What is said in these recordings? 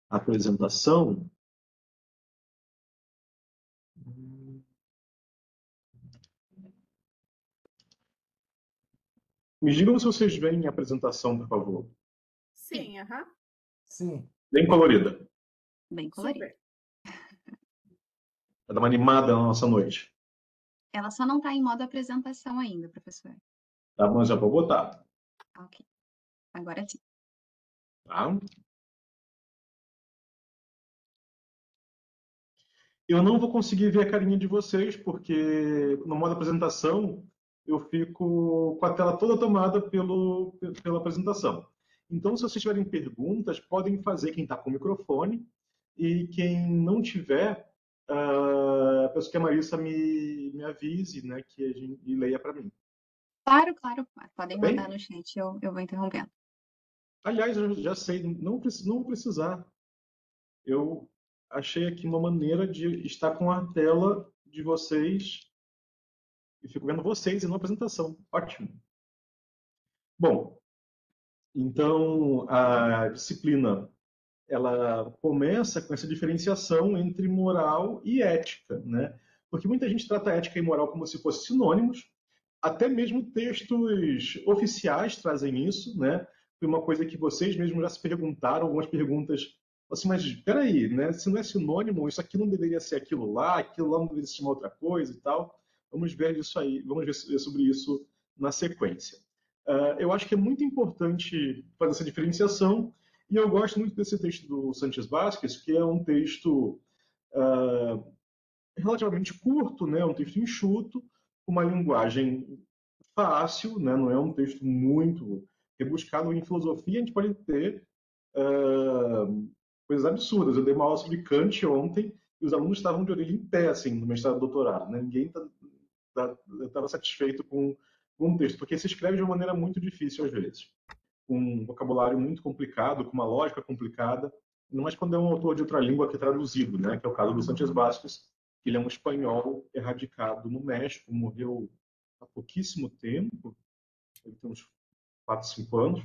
apresentação. Me digam se vocês veem a apresentação, por favor. Sim, aham. Sim. Bem colorida. Bem colorido. Super. Vai dar uma animada na nossa noite. Ela só não está em modo apresentação ainda, professor. Tá bom, já vou botar. Ok. Agora sim. Tá? Eu não vou conseguir ver a carinha de vocês, porque no modo apresentação eu fico com a tela toda tomada pela apresentação. Então, se vocês tiverem perguntas, podem fazer quem está com o microfone, e quem não tiver, peço que a Marissa me avise, né, e leia para mim. Claro, claro. Podem Tá bem? mandar no chat, eu vou interrompendo. Aliás, eu já sei, não vou precisar. Eu achei aqui uma maneira de estar com a tela de vocês e fico vendo vocês e não a apresentação. Ótimo. Bom, então a disciplina ela começa com essa diferenciação entre moral e ética, né? Porque muita gente trata ética e moral como se fossem sinônimos, até mesmo textos oficiais trazem isso, né? Foi uma coisa que vocês mesmos já se perguntaram, algumas perguntas, assim, mas espera aí, né? Se não é sinônimo, isso aqui não deveria ser aquilo lá não deveria se chamar outra coisa e tal. Vamos ver isso aí, vamos ver sobre isso na sequência. Eu acho que é muito importante fazer essa diferenciação, e eu gosto muito desse texto do Sánchez Vázquez, que é um texto relativamente curto, né? Um texto enxuto, com uma linguagem fácil, né? Não é um texto muito rebuscado. Em filosofia, a gente pode ter coisas absurdas. Eu dei uma aula sobre Kant ontem e os alunos estavam de orelha em pé, assim, no mestrado e doutorado. Né? Ninguém estava satisfeito com um texto, porque se escreve de uma maneira muito difícil às vezes, com um vocabulário muito complicado, com uma lógica complicada, não mais quando é um autor de outra língua que é traduzido, né? Que é o caso do Sánchez Vázquez, que ele é um espanhol erradicado no México, morreu há pouquíssimo tempo, ele tem uns 4, 5 anos,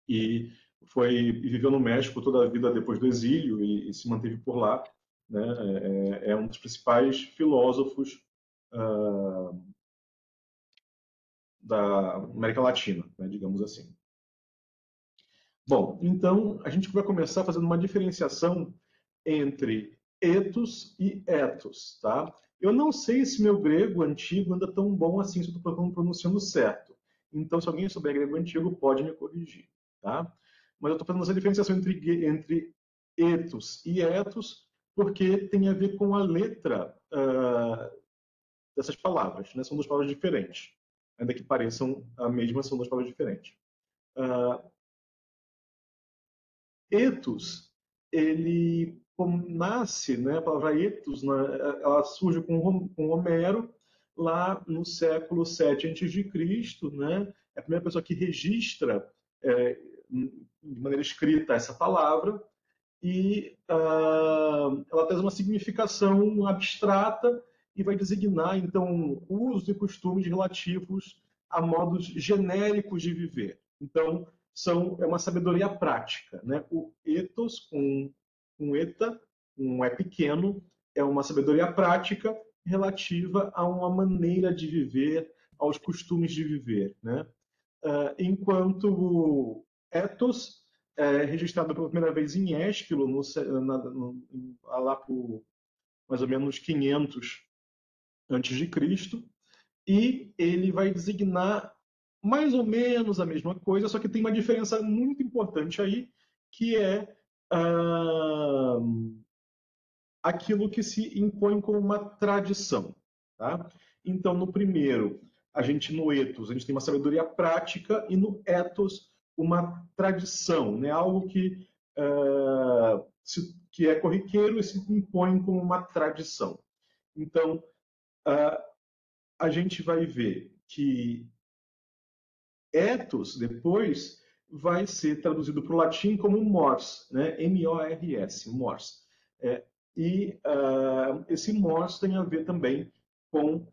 e viveu no México toda a vida depois do exílio e se manteve por lá. Né? É um dos principais filósofos da América Latina, né? Digamos assim. Bom, então a gente vai começar fazendo uma diferenciação entre ethos e ethos, tá? Eu não sei se meu grego antigo anda tão bom assim, se eu estou pronunciando certo. Então, se alguém souber grego antigo, pode me corrigir, tá? Mas eu estou fazendo essa diferenciação entre ethos e ethos porque tem a ver com a letra dessas palavras, né? São duas palavras diferentes. Ainda que pareçam a mesma, são duas palavras diferentes. Ethos, ele nasce, né, a palavra ethos, né, ela surge com Homero, lá no século 7 a.C., né, é a primeira pessoa que registra de maneira escrita essa palavra, e ela traz uma significação abstrata e vai designar, então, usos e costumes relativos a modos genéricos de viver. Então, é uma sabedoria prática. Né? O ethos, com eta, um é pequeno, é uma sabedoria prática relativa a uma maneira de viver, aos costumes de viver. Né? Enquanto o ethos é registrado pela primeira vez em Ésquilo, lá por mais ou menos 500 antes de Cristo, e ele vai designar mais ou menos a mesma coisa, só que tem uma diferença muito importante aí, que é aquilo que se impõe como uma tradição. Tá? Então, no primeiro, no ethos, a gente tem uma sabedoria prática, e no ethos, uma tradição, né? Algo que é corriqueiro e se impõe como uma tradição. Então, a gente vai ver que ethos, depois, vai ser traduzido para o latim como mors, né? M-O-R-S, mors. E esse mors tem a ver também com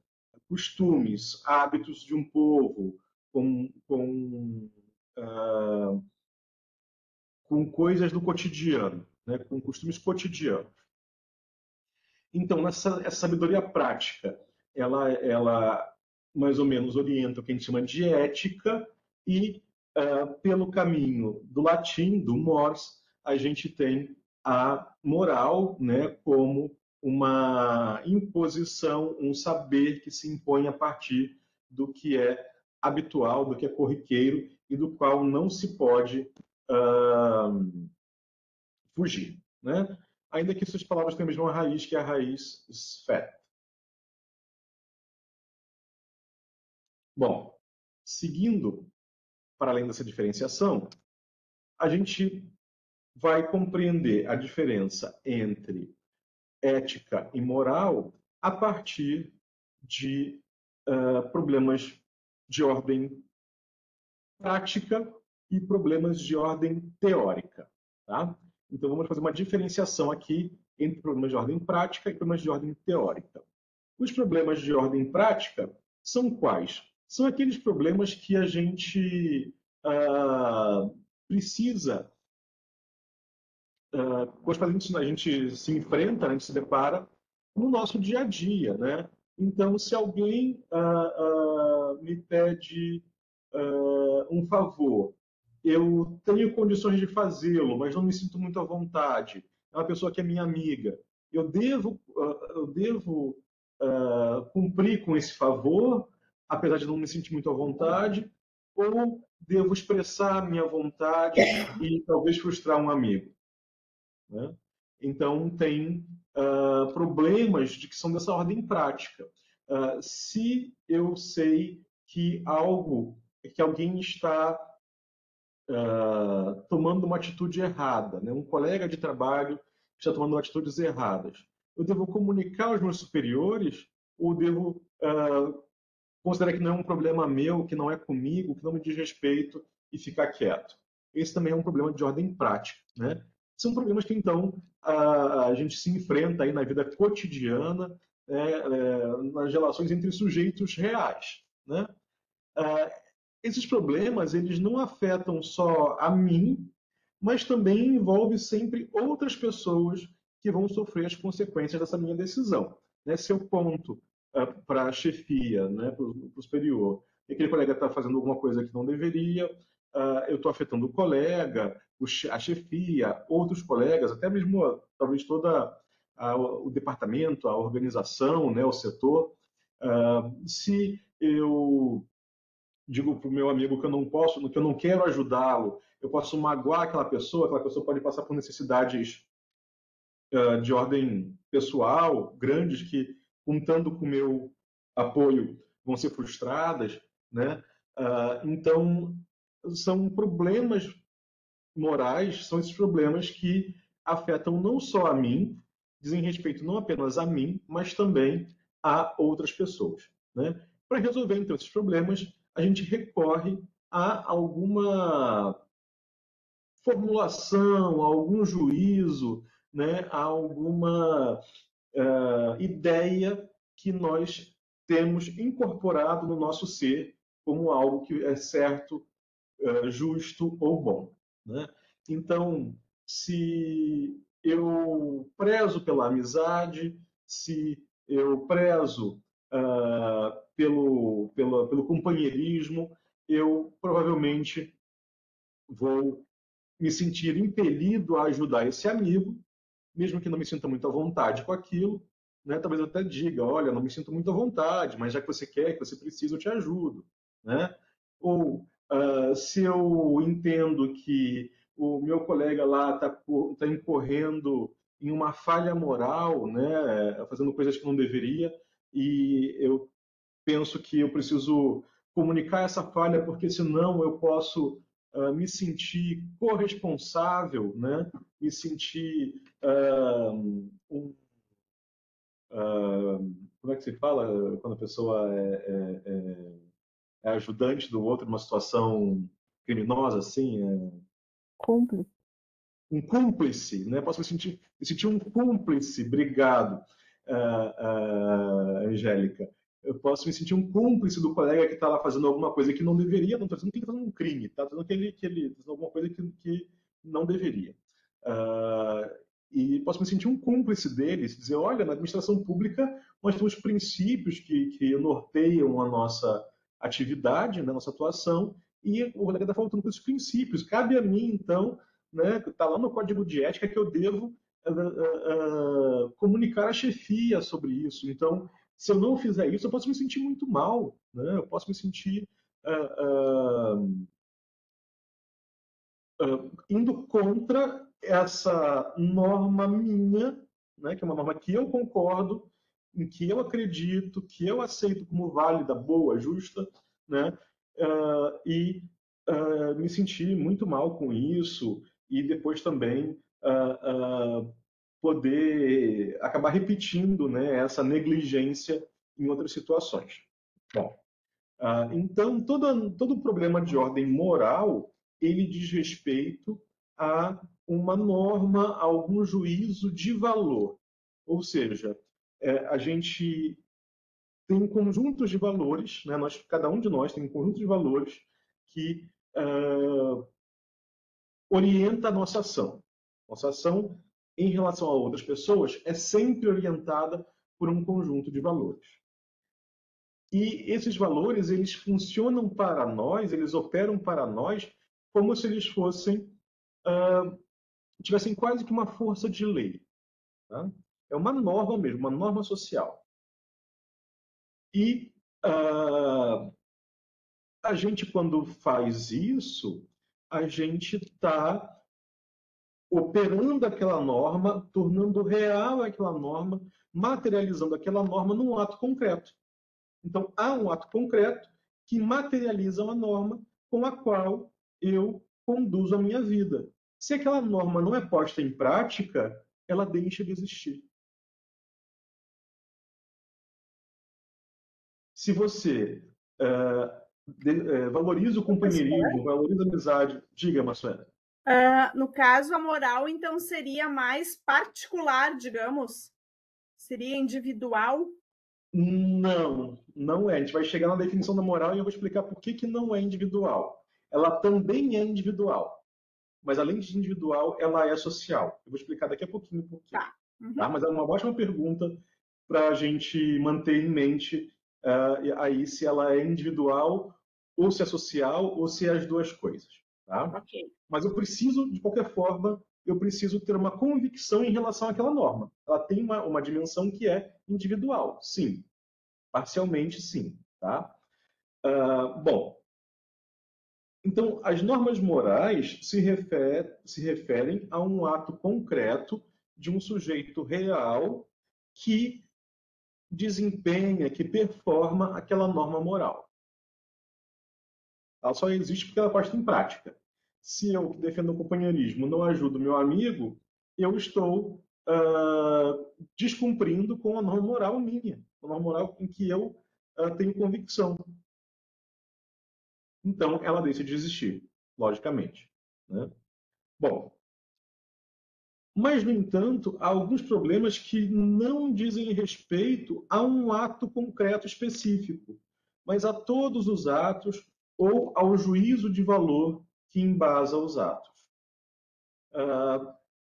costumes, hábitos de um povo, com com coisas do cotidiano, né, com costumes cotidianos. Então, essa sabedoria prática, ela mais ou menos orienta o que a gente chama de ética e, pelo caminho do latim, do mors, a gente tem a moral, né, como uma imposição, um saber que se impõe a partir do que é habitual, do que é corriqueiro e do qual não se pode fugir, né? Ainda que essas palavras tenham a mesma raiz, que é a raiz sfet. Bom, seguindo para além dessa diferenciação, a gente vai compreender a diferença entre ética e moral a partir de problemas de ordem prática e problemas de ordem teórica. Tá? Então, vamos fazer uma diferenciação aqui entre problemas de ordem prática e problemas de ordem teórica. Os problemas de ordem prática são quais? São aqueles problemas que a gente precisa, com os quais a gente se enfrenta, a gente se depara no nosso dia a dia. Né? Então, se alguém me pede um favor, eu tenho condições de fazê-lo, mas não me sinto muito à vontade. É uma pessoa que é minha amiga. Eu devo cumprir com esse favor, apesar de não me sentir muito à vontade, ou devo expressar a minha vontade e talvez frustrar um amigo? Né? Então, tem problemas de que são dessa ordem prática. Se eu sei que que alguém está tomando uma atitude errada, né? Um colega de trabalho está tomando atitudes erradas, eu devo comunicar aos meus superiores ou devo considerar que não é um problema meu, que não é comigo, que não me diz respeito e ficar quieto? Esse também é um problema de ordem prática, né? São problemas que, então, a gente se enfrenta aí na vida cotidiana, nas relações entre sujeitos reais, né? Esses problemas, eles não afetam só a mim, mas também envolve sempre outras pessoas que vão sofrer as consequências dessa minha decisão. Né? Se eu conto para a chefia, né, para o superior, e aquele colega está fazendo alguma coisa que não deveria, eu estou afetando o colega, a chefia, outros colegas, até mesmo talvez toda o departamento, a organização, né, o setor. Se eu digo para o meu amigo que eu não posso, que eu não quero ajudá-lo, eu posso magoar aquela pessoa pode passar por necessidades de ordem pessoal, grandes, que, contando com o meu apoio, vão ser frustradas. Né? Então, são problemas morais, são esses problemas que afetam não só a mim, dizem respeito não apenas a mim, mas também a outras pessoas. Né? Para resolver, então, esses problemas, a gente recorre a alguma formulação, a algum juízo, né, a alguma ideia que nós temos incorporado no nosso ser como algo que é certo, justo ou bom. Né? Então, se eu prezo pela amizade, se eu prezo pelo companheirismo, eu provavelmente vou me sentir impelido a ajudar esse amigo, mesmo que não me sinta muito à vontade com aquilo. Né? Talvez eu até diga, olha, não me sinto muito à vontade, mas já que você quer, que você precisa, eu te ajudo. Né? Ou se eu entendo que o meu colega lá está incorrendo em uma falha moral, né, fazendo coisas que não deveria, e eu penso que eu preciso comunicar essa falha, porque senão eu posso me sentir corresponsável, né, me sentir como é que se fala quando a pessoa é ajudante do outro numa situação criminosa, assim? Cúmplice. Um cúmplice, né? Posso me sentir um cúmplice, obrigado, Angélica. Eu posso me sentir um cúmplice do colega que está lá fazendo alguma coisa que não deveria, não estou dizendo que ele está fazendo um crime, está dizendo que ele está fazendo alguma coisa que não deveria. Ah, e posso me sentir um cúmplice deles, dizer, olha, na administração pública nós temos princípios que norteiam a nossa atividade, né, a nossa atuação, e o colega está faltando com esses princípios. Cabe a mim, então, né, está lá no código de ética que eu devo comunicar à chefia sobre isso. Então, se eu não fizer isso, eu posso me sentir muito mal, né? Eu posso me sentir indo contra essa norma minha, né, que é uma norma que eu concordo, em que eu acredito, que eu aceito como válida, boa, justa, né, e me sentir muito mal com isso e depois também poder acabar repetindo, né, essa negligência em outras situações. Bom, então, todo problema de ordem moral, ele diz respeito a uma norma, a algum juízo de valor. Ou seja, a gente tem conjuntos de valores, né? Cada um de nós tem um conjunto de valores que orienta a nossa ação. Nossa ação em relação a outras pessoas é sempre orientada por um conjunto de valores. E esses valores, eles funcionam para nós, eles operam para nós como se eles fossem, tivessem quase que uma força de lei. Tá? É uma norma mesmo, uma norma social. E a gente, quando faz isso, a gente está operando aquela norma, tornando real aquela norma, materializando aquela norma num ato concreto. Então, há um ato concreto que materializa uma norma com a qual eu conduzo a minha vida. Se aquela norma não é posta em prática, ela deixa de existir. Se você valoriza o companheirismo, valoriza a amizade, diga, Marcela. No caso, a moral, então, seria mais particular, digamos? Seria individual? Não, não é. A gente vai chegar na definição da moral e eu vou explicar por que não é individual. Ela também é individual, mas além de individual, ela é social. Eu vou explicar daqui a pouquinho por quê. Tá. Uhum. Tá? Mas é uma ótima pergunta para a gente manter em mente aí se ela é individual, ou se é social, ou se é as duas coisas. Tá? Okay. Mas eu preciso, de qualquer forma, eu preciso ter uma convicção em relação àquela norma. Ela tem uma dimensão que é individual, sim. Parcialmente, sim. Tá? Bom, então, as normas morais se referem a um ato concreto de um sujeito real que desempenha, que performa aquela norma moral. Ela só existe porque ela é posta em prática. Se eu, que defendo o companheirismo, não ajudo o meu amigo, eu estou descumprindo com a norma moral minha, a norma moral em que eu tenho convicção. Então, ela deixa de existir, logicamente. Né? Bom, mas, no entanto, há alguns problemas que não dizem respeito a um ato concreto específico, mas a todos os atos ou ao juízo de valor que embasa os atos.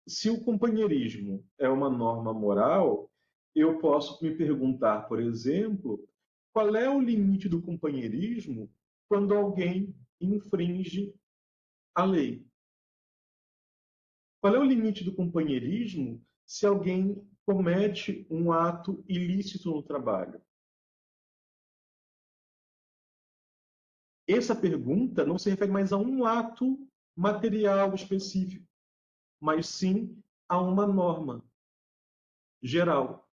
Se o companheirismo é uma norma moral, eu posso me perguntar, por exemplo, qual é o limite do companheirismo quando alguém infringe a lei? Qual é o limite do companheirismo se alguém comete um ato ilícito no trabalho? Essa pergunta não se refere mais a um ato material específico, mas sim a uma norma geral.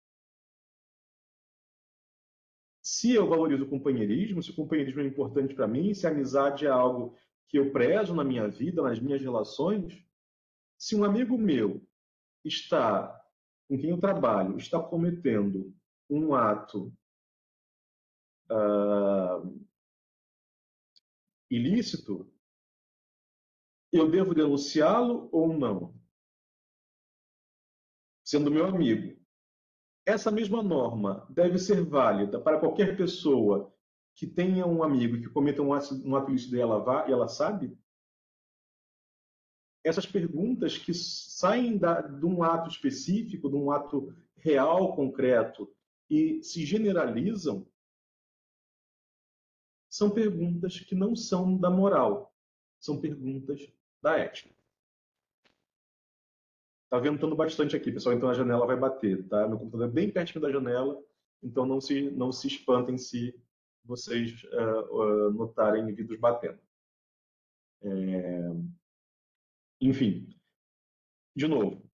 Se eu valorizo o companheirismo, se o companheirismo é importante para mim, se a amizade é algo que eu prezo na minha vida, nas minhas relações, se um amigo meu com quem eu trabalho, está cometendo um ato ilícito, eu devo denunciá-lo ou não? Sendo meu amigo. Essa mesma norma deve ser válida para qualquer pessoa que tenha um amigo que cometa um ato ilícito e ela sabe? essas perguntas que saem de um ato específico, de um ato real, concreto, e se generalizam, são perguntas que não são da moral, são perguntas da ética. Está ventando bastante aqui, pessoal, então a janela vai bater, tá? Meu computador é bem pertinho da janela, então não se espantem se vocês notarem vidros batendo. Enfim, de novo,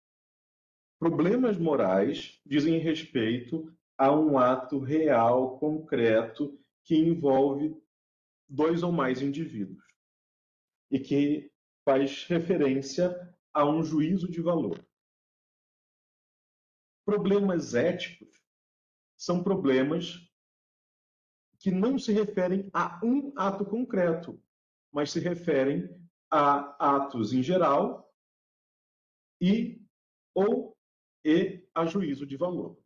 problemas morais dizem respeito a um ato real, concreto, que envolve dois ou mais indivíduos e que faz referência a um juízo de valor. Problemas éticos são problemas que não se referem a um ato concreto, mas se referem a atos em geral e a juízo de valor.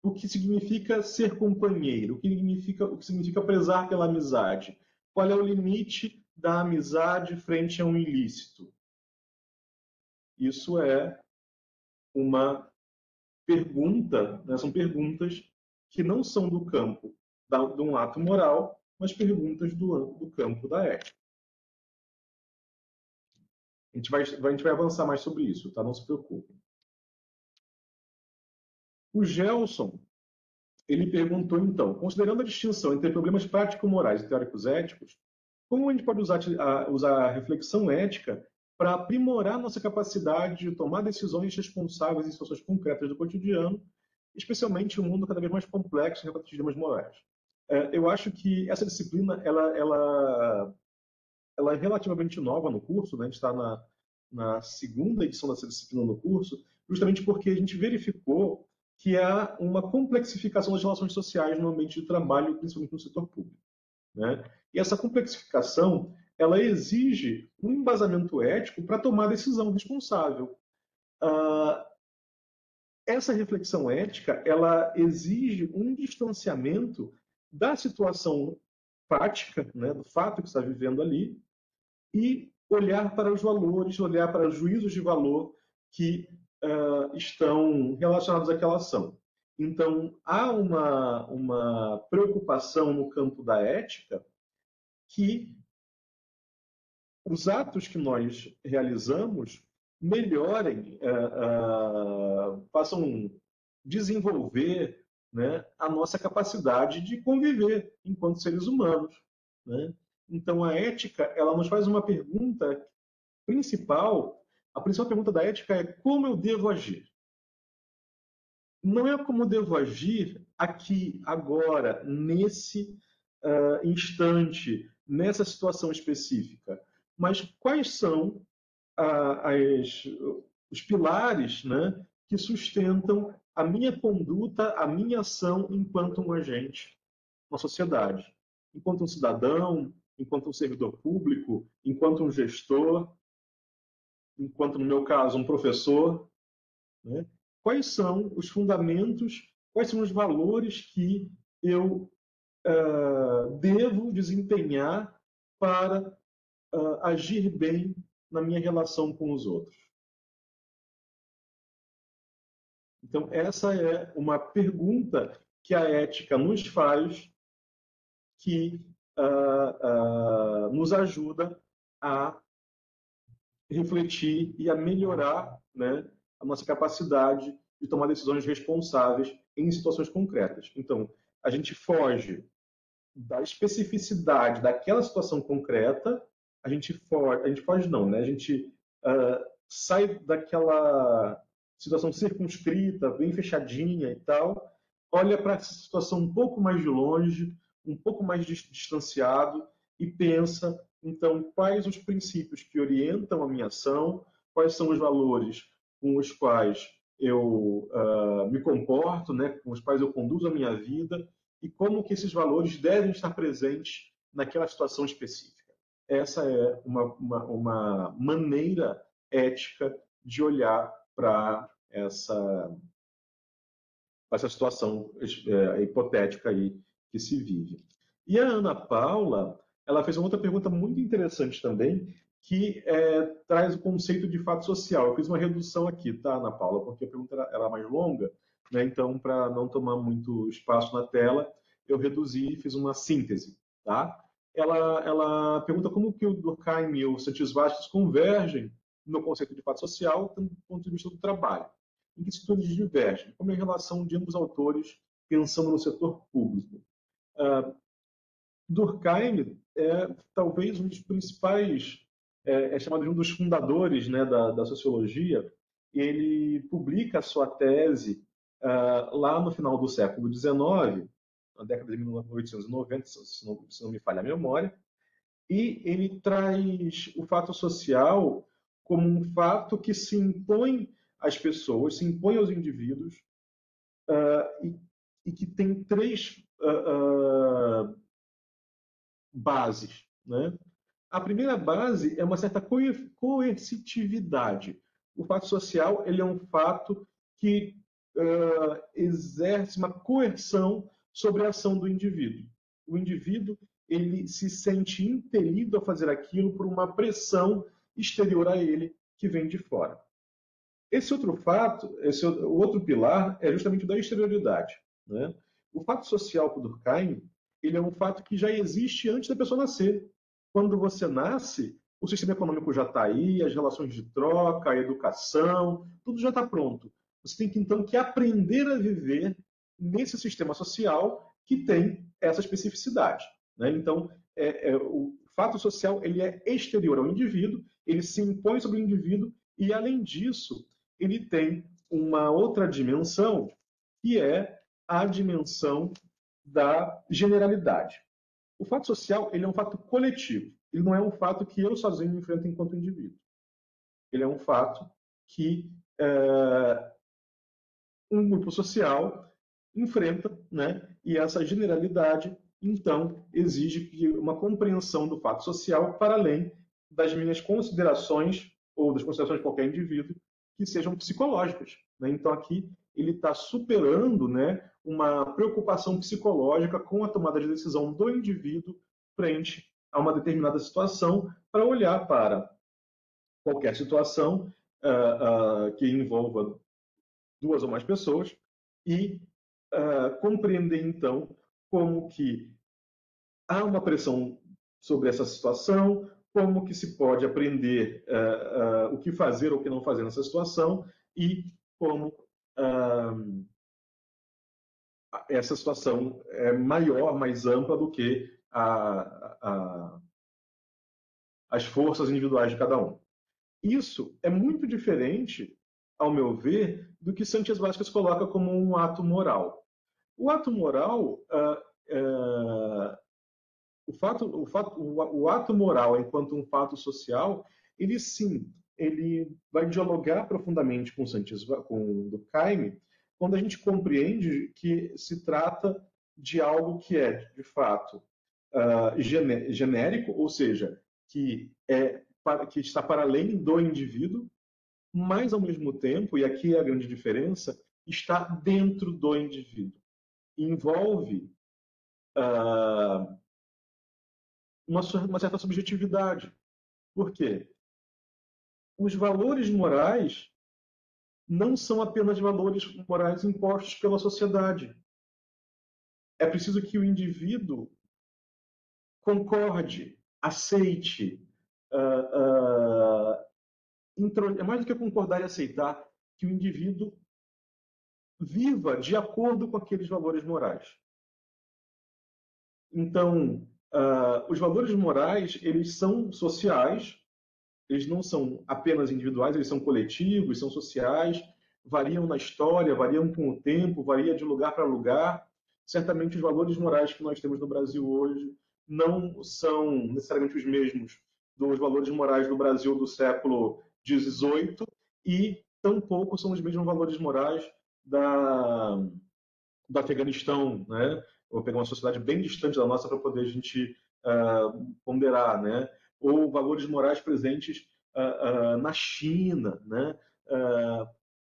O que significa ser companheiro? O que significa prezar pela amizade? Qual é o limite da amizade frente a um ilícito? Isso é uma pergunta, né? São perguntas que não são do campo de um ato moral, mas perguntas do campo da ética. A gente vai avançar mais sobre isso, tá? Não se preocupem. O Gelson, ele perguntou, então, considerando a distinção entre problemas prático-morais e teóricos éticos, como a gente pode usar a reflexão ética para aprimorar nossa capacidade de tomar decisões responsáveis em situações concretas do cotidiano, especialmente em um mundo cada vez mais complexo em relação a dilemas morais? Eu acho que essa disciplina ela é relativamente nova no curso, né? A gente está na segunda edição dessa disciplina no curso, justamente porque a gente verificou que há uma complexificação das relações sociais no ambiente de trabalho, principalmente no setor público, né? E essa complexificação, ela exige um embasamento ético para tomar decisão responsável. Essa reflexão ética, ela exige um distanciamento da situação prática, né, do fato que está vivendo ali, e olhar para os valores, olhar para os juízos de valor que estão relacionados àquela ação. Então, há uma preocupação no campo da ética que os atos que nós realizamos melhorem, façam desenvolver, né, a nossa capacidade de conviver enquanto seres humanos, né? Então, a ética, ela nos faz uma pergunta principal. A principal pergunta da ética é como eu devo agir. Não é como eu devo agir aqui, agora, nesse instante, nessa situação específica, mas quais são os pilares, né, que sustentam a minha conduta, a minha ação enquanto um agente na sociedade, enquanto um cidadão, enquanto um servidor público, enquanto um gestor, enquanto, no meu caso, um professor, né? Quais são os fundamentos, quais são os valores que eu devo desempenhar para agir bem na minha relação com os outros? Então, essa é uma pergunta que a ética nos faz, que nos ajuda a refletir e a melhorar, né, a nossa capacidade de tomar decisões responsáveis em situações concretas. Então, a gente foge da especificidade daquela situação concreta, a gente foge não, né? A gente sai daquela situação circunscrita, bem fechadinha e tal, olha para essa situação um pouco mais de longe, um pouco mais distanciado e pensa, então, quais os princípios que orientam a minha ação, quais são os valores com os quais eu me comporto, né, com os quais eu conduzo a minha vida, e como que esses valores devem estar presentes naquela situação específica. Essa é uma maneira ética de olhar para essa situação hipotética aí que se vive. E a Ana Paula, ela fez uma outra pergunta muito interessante também, que traz o conceito de fato social. Eu fiz uma redução aqui, tá, Ana Paula, porque a pergunta era mais longa, né? Então, para não tomar muito espaço na tela, eu reduzi e fiz uma síntese, tá? Ela pergunta como que o Durkheim e o Santis Vasquez convergem no conceito de fato social do ponto de vista do trabalho. Em que sentido eles divergem? Como é a relação de ambos autores pensando no setor público? Durkheim é talvez um dos principais, é chamado de um dos fundadores, né, da sociologia. Ele publica a sua tese lá no final do século XIX, na década de 1890, se não me falha a memória, e ele traz o fato social como um fato que se impõe às pessoas, se impõe aos indivíduos, e que tem três bases, né? A primeira base é uma certa coercitividade. O fato social ele é um fato que exerce uma coerção sobre a ação do indivíduo. O indivíduo ele se sente impelido a fazer aquilo por uma pressão exterior a ele que vem de fora. Esse outro fato, o outro pilar é justamente o da exterioridade, né? O fato social para Durkheim ele é um fato que já existe antes da pessoa nascer. Quando você nasce, o sistema econômico já está aí, as relações de troca, a educação, tudo já está pronto. Você tem que, então, que aprender a viver nesse sistema social que tem essa especificidade, né? Então, o fato social ele é exterior ao indivíduo, ele se impõe sobre o indivíduo e, além disso, ele tem uma outra dimensão, que é a dimensão da generalidade. O fato social ele é um fato coletivo. Ele não é um fato que eu sozinho enfrento enquanto indivíduo. Ele é um fato que um grupo social enfrenta, né? E essa generalidade, então, exige uma compreensão do fato social para além das minhas considerações ou das considerações de qualquer indivíduo que sejam psicológicas, né? Então, aqui ele está superando, né, uma preocupação psicológica com a tomada de decisão do indivíduo frente a uma determinada situação, para olhar para qualquer situação que envolva duas ou mais pessoas e compreender, então, como que há uma pressão sobre essa situação, como que se pode aprender o que fazer ou o que não fazer nessa situação e como essa situação é maior, mais ampla do que as forças individuais de cada um. Isso é muito diferente, ao meu ver, do que Santis Vasquez coloca como um ato moral. O ato moral, o ato moral enquanto um fato social, ele sim, ele vai dialogar profundamente com Durkheim, quando a gente compreende que se trata de algo que é, de fato, genérico, ou seja, que está para além do indivíduo, mas, ao mesmo tempo, e aqui é a grande diferença, está dentro do indivíduo. Envolve uma certa subjetividade. Por quê? Os valores morais não são apenas valores morais impostos pela sociedade. É preciso que o indivíduo concorde, aceite, é mais do que concordar e aceitar, que o indivíduo viva de acordo com aqueles valores morais. Então, os valores morais, eles são sociais, eles não são apenas individuais, eles são coletivos, são sociais, variam na história, variam com o tempo, varia de lugar para lugar. Certamente os valores morais que nós temos no Brasil hoje não são necessariamente os mesmos dos valores morais do Brasil do século XVIII e tampouco são os mesmos valores morais do Afeganistão, né? Vou pegar uma sociedade bem distante da nossa para poder a gente ponderar, né? Ou valores morais presentes na China, né?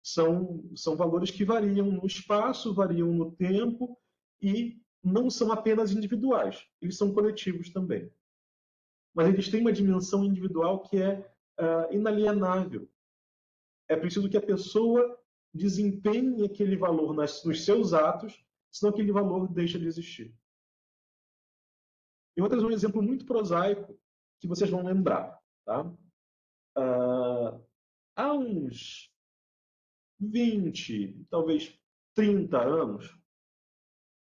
São valores que variam no espaço, variam no tempo e não são apenas individuais, eles são coletivos também. mas eles têm uma dimensão individual que é inalienável. É preciso que a pessoa desempenhe aquele valor nos seus atos, senão aquele valor deixa de existir. Eu vou trazer um exemplo muito prosaico que vocês vão lembrar. Tá? Há uns 20, talvez 30 anos,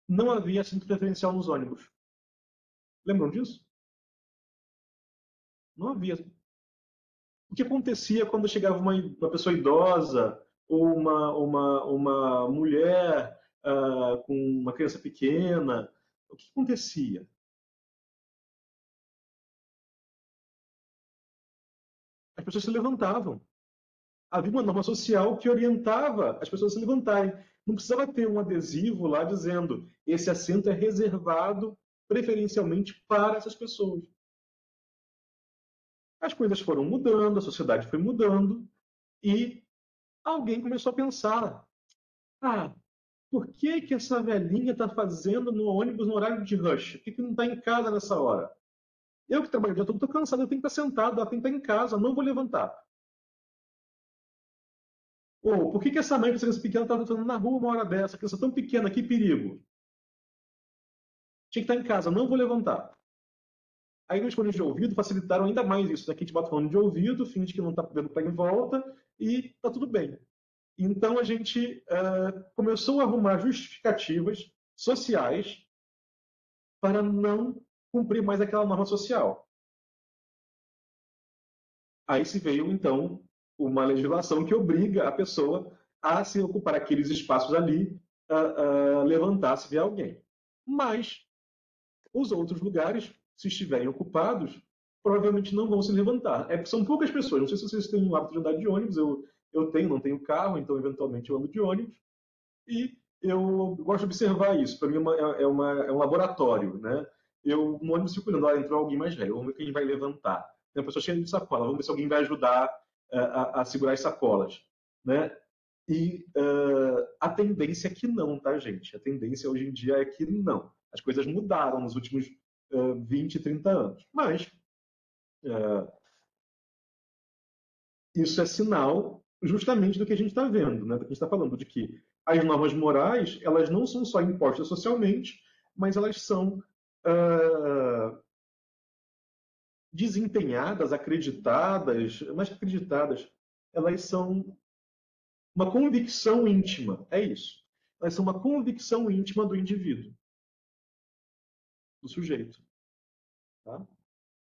não havia assento preferencial nos ônibus. Lembram disso? Não havia. O que acontecia quando chegava uma pessoa idosa ou uma mulher com uma criança pequena? O que acontecia? As pessoas se levantavam. Havia uma norma social que orientava as pessoas a se levantarem. Não precisava ter um adesivo lá dizendo esse assento é reservado preferencialmente para essas pessoas. As coisas foram mudando, a sociedade foi mudando e alguém começou a pensar: por que que essa velhinha está fazendo no ônibus no horário de rush? Por que que não está em casa nessa hora? Eu que trabalho o dia todo estou cansado, eu tenho que estar sentado, ela tem que estar em casa, não vou levantar. Ou por que que essa mãe com essa criança pequena está fazendo na rua uma hora dessa? Criança tão pequena, que perigo. Tinha que estar em casa, não vou levantar. Aí os fones de ouvido facilitaram ainda mais isso. Aqui a gente bota o fone de ouvido, finge que não está vendo para em volta e está tudo bem. Então a gente começou a arrumar justificativas sociais para não cumprir mais aquela norma social. Aí se veio, então, uma legislação que obriga a pessoa a se ocupar aqueles espaços ali, levantar se vier alguém. Mas os outros lugares, se estiverem ocupados, provavelmente não vão se levantar. São poucas pessoas. Não sei se vocês têm o hábito de andar de ônibus. Eu tenho, não tenho carro, então eventualmente eu ando de ônibus. E eu gosto de observar isso. Para mim é um laboratório. Né? Eu no ônibus fico olhando, entrou alguém mais velho, vamos ver quem vai levantar. Tem uma pessoa cheia de sacola, vamos ver se alguém vai ajudar a segurar as sacolas. Né? E a tendência é que não, tá, gente? A tendência hoje em dia é que não. As coisas mudaram nos últimos 20, 30 anos. Mas isso é sinal justamente do que a gente está vendo, né? Do que a gente está falando, de que as normas morais, elas não são só impostas socialmente, mas elas são desempenhadas, acreditadas, mais que acreditadas, elas são uma convicção íntima, é isso. Elas são uma convicção íntima do indivíduo, do sujeito. Tá?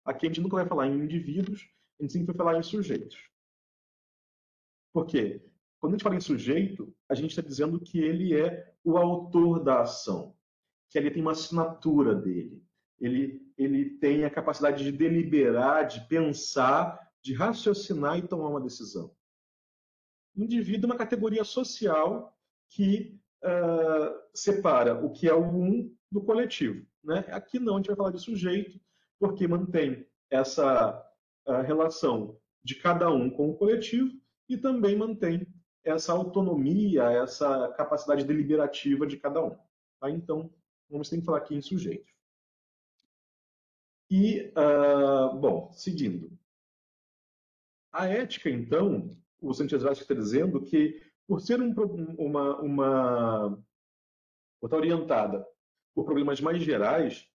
Aqui a gente nunca vai falar em indivíduos, a gente sempre vai falar em sujeitos. Por quê? Quando a gente fala em sujeito, a gente está dizendo que ele é o autor da ação, que ele tem uma assinatura dele. Ele tem a capacidade de deliberar, de pensar, de raciocinar e tomar uma decisão. O indivíduo é uma categoria social que separa o que é o um do coletivo. Né? Aqui não, a gente vai falar de sujeito, porque mantém essa relação de cada um com o coletivo e também mantém essa autonomia, essa capacidade deliberativa de cada um. Tá? Então, vamos ter que falar aqui em sujeito. E, bom, seguindo. A ética, então, o Santiago está dizendo que, por ser por estar orientada por problemas mais gerais,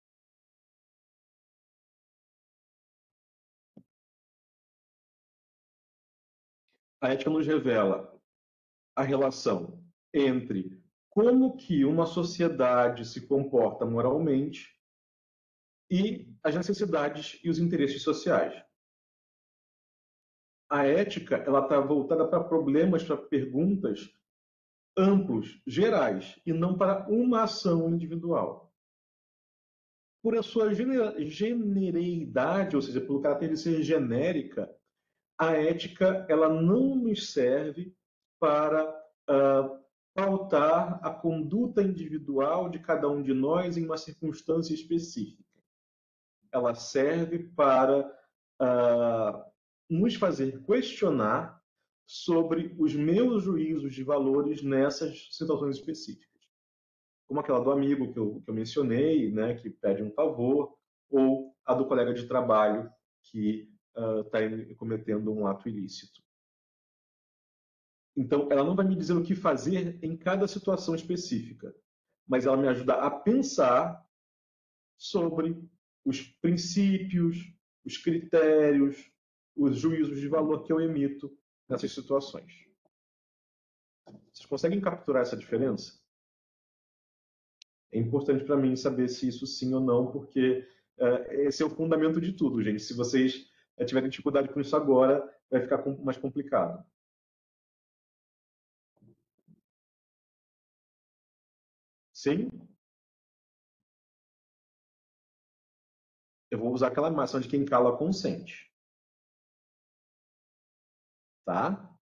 a ética nos revela a relação entre como que uma sociedade se comporta moralmente e as necessidades e os interesses sociais. A ética ela está voltada para problemas, para perguntas amplos, gerais, e não para uma ação individual. Por a sua genereidade, ou seja, pelo caráter de ser genérica, a ética ela não nos serve para pautar a conduta individual de cada um de nós em uma circunstância específica. Ela serve para nos fazer questionar sobre os meus juízos de valores nessas situações específicas. Como aquela do amigo que eu mencionei, né, que pede um favor, ou a do colega de trabalho que está cometendo um ato ilícito. Então, ela não vai me dizer o que fazer em cada situação específica, mas ela me ajuda a pensar sobre os princípios, os critérios, os juízos de valor que eu emito nessas situações. Vocês conseguem capturar essa diferença? É importante para mim saber se isso sim ou não, porque esse é o fundamento de tudo, gente. Se vocês tiverem dificuldade com isso agora, vai ficar mais complicado. Sim? Eu vou usar aquela máxima de quem cala consente. Tá?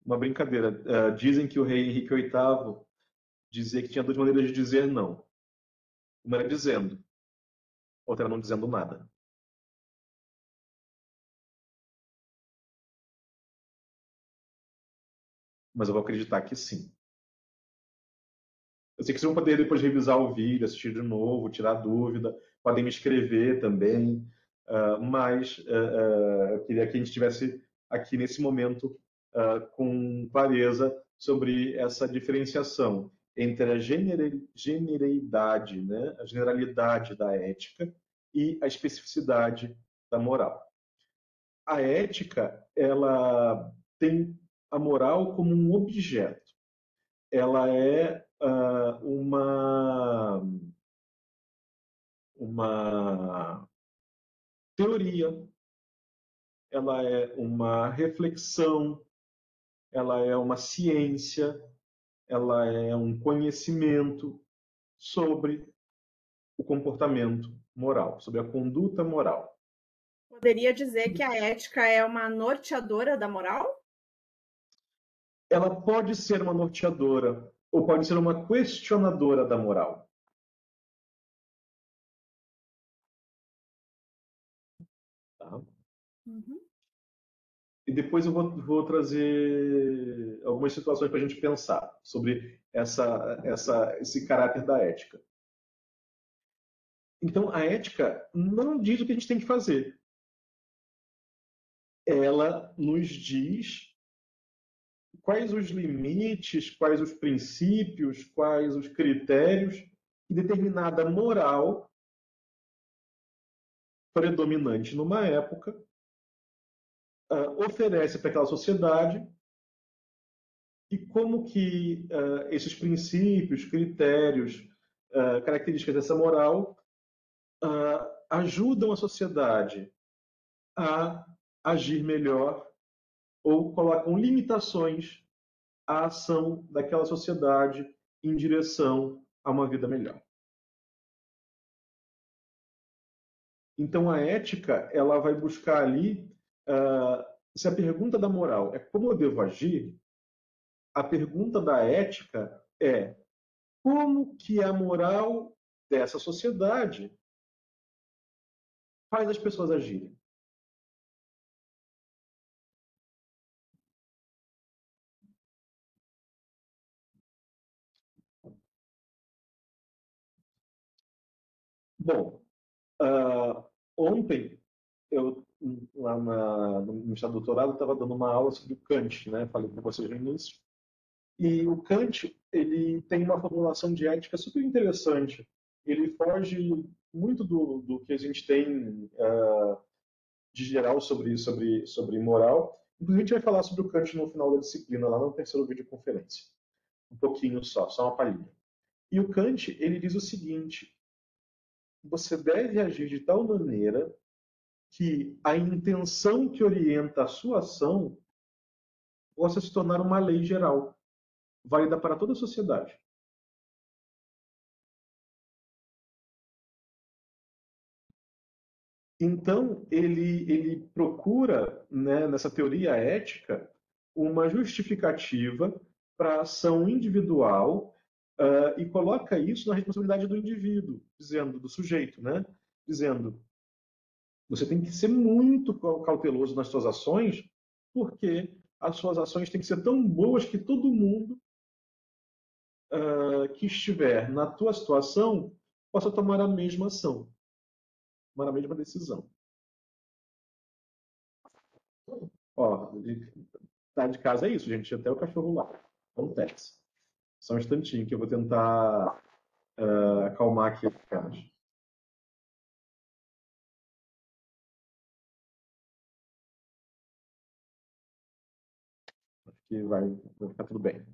Uma brincadeira. Dizem que o rei Henrique VIII dizia que tinha duas maneiras de dizer não. Uma era dizendo, outra era não dizendo nada. Mas eu vou acreditar que sim. Eu sei que vocês vão poder depois revisar o vídeo, assistir de novo, tirar dúvida, podem me escrever também, mas eu queria que a gente estivesse aqui nesse momento com clareza sobre essa diferenciação entre a generalidade, né, a generalidade da ética e a especificidade da moral. A ética, ela tem a moral como um objeto. Ela é uma teoria, ela é uma reflexão, ela é uma ciência, ela é um conhecimento sobre o comportamento moral, sobre a conduta moral. Poderia dizer que a ética é uma norteadora da moral? Ela pode ser uma norteadora ou pode ser uma questionadora da moral. Tá? Uhum. E depois eu vou trazer algumas situações para a gente pensar sobre esse caráter da ética. Então, a ética não diz o que a gente tem que fazer. Ela nos diz quais os limites, quais os princípios, quais os critérios que determinada moral predominante numa época oferece para aquela sociedade e como que esses princípios, critérios, características dessa moral ajudam a sociedade a agir melhor ou colocam limitações à ação daquela sociedade em direção a uma vida melhor. Então a ética ela vai buscar ali se a pergunta da moral é como eu devo agir, a pergunta da ética é como que a moral dessa sociedade faz as pessoas agirem. Bom, ontem eu lá no meu doutorado estava dando uma aula sobre o Kant, né? Falei com vocês no início. E o Kant ele tem uma formulação de ética super interessante. Ele foge muito do que a gente tem de geral sobre moral. Inclusive, a gente vai falar sobre o Kant no final da disciplina, lá no terceiro videoconferência. Um pouquinho só uma palhinha. E o Kant, ele diz o seguinte, você deve agir de tal maneira que a intenção que orienta a sua ação possa se tornar uma lei geral, válida para toda a sociedade. Então, ele procura, né, nessa teoria ética, uma justificativa para a ação individual e coloca isso na responsabilidade do indivíduo, dizendo, do sujeito, né? Dizendo, você tem que ser muito cauteloso nas suas ações, porque as suas ações têm que ser tão boas que todo mundo que estiver na tua situação possa tomar a mesma ação. tomar a mesma decisão. Ó, tá de casa é isso, gente. Até o cachorro lá. Acontece. Só um instantinho que eu vou tentar acalmar aqui as caras. Acho que vai ficar tudo bem.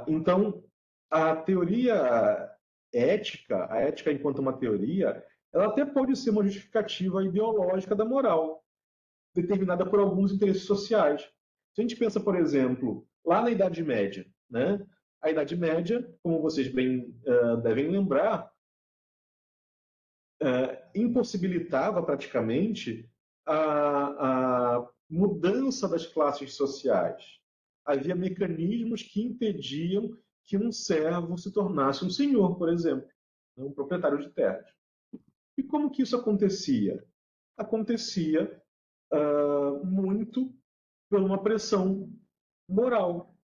Então, a teoria ética, a ética enquanto uma teoria, ela até pode ser uma justificativa ideológica da moral, determinada por alguns interesses sociais. Se a gente pensa, por exemplo, lá na Idade Média, né? A Idade Média, como vocês bem devem lembrar, impossibilitava praticamente a mudança das classes sociais. Havia mecanismos que impediam que um servo se tornasse um senhor, por exemplo, um proprietário de terras. E como que isso acontecia? Acontecia muito por uma pressão moral.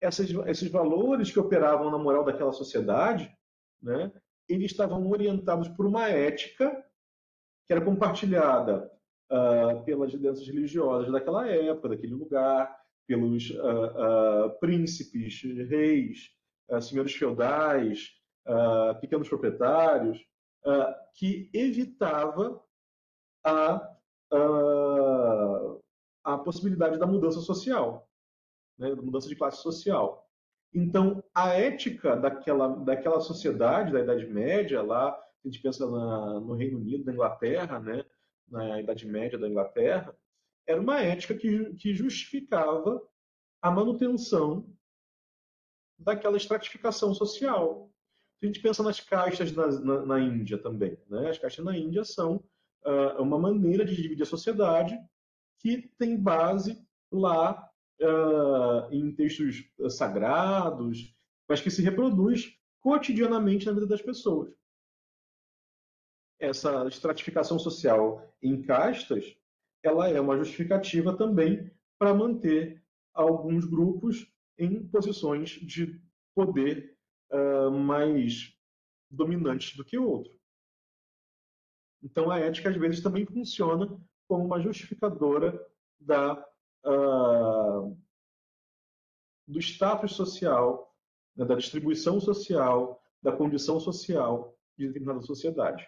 Esses valores que operavam na moral daquela sociedade, né, eles estavam orientados por uma ética que era compartilhada pelas lideranças religiosas daquela época, daquele lugar, pelos príncipes, reis, senhores feudais, pequenos proprietários, que evitava a, a, a possibilidade da mudança social, né, da mudança de classe social. Então, a ética daquela sociedade da Idade Média, lá, a gente pensa no Reino Unido, na Inglaterra, né, na Idade Média da Inglaterra, era uma ética que justificava a manutenção daquela estratificação social. A gente pensa nas castas na Índia também. Né? As castas na Índia são uma maneira de dividir a sociedade que tem base lá em textos sagrados, mas que se reproduz cotidianamente na vida das pessoas. Essa estratificação social em castas, ela é uma justificativa também para manter alguns grupos em posições de poder mais dominantes do que outros. Então, a ética, às vezes, também funciona como uma justificadora do status social, né, da distribuição social, da condição social de determinada sociedade.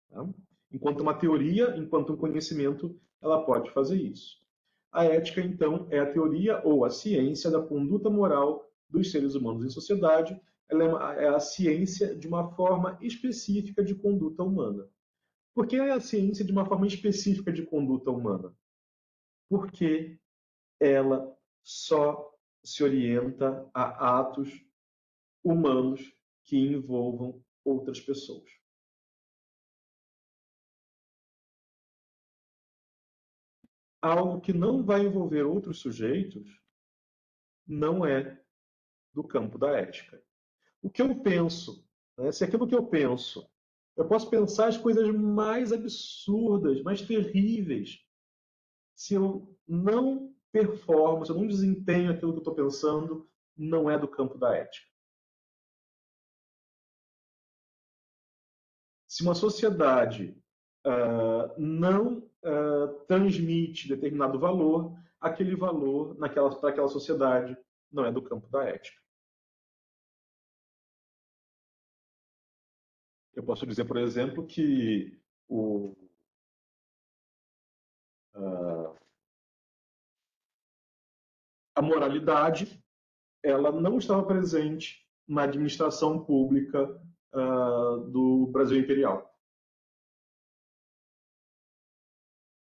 Tá? Enquanto uma teoria, enquanto um conhecimento, ela pode fazer isso. A ética, então, é a teoria ou a ciência da conduta moral dos seres humanos em sociedade. Ela é a ciência de uma forma específica de conduta humana. Por que é a ciência de uma forma específica de conduta humana? Porque ela só se orienta a atos humanos que envolvam outras pessoas. Algo que não vai envolver outros sujeitos não é do campo da ética. O que eu penso, né, se aquilo que eu posso pensar as coisas mais absurdas, mais terríveis, se eu não performo, se eu não desempenho aquilo que eu estou pensando, não é do campo da ética. Se uma sociedade não transmite determinado valor, aquele valor para aquela sociedade não é do campo da ética. Eu posso dizer, por exemplo, que a moralidade ela não estava presente na administração pública do Brasil Imperial.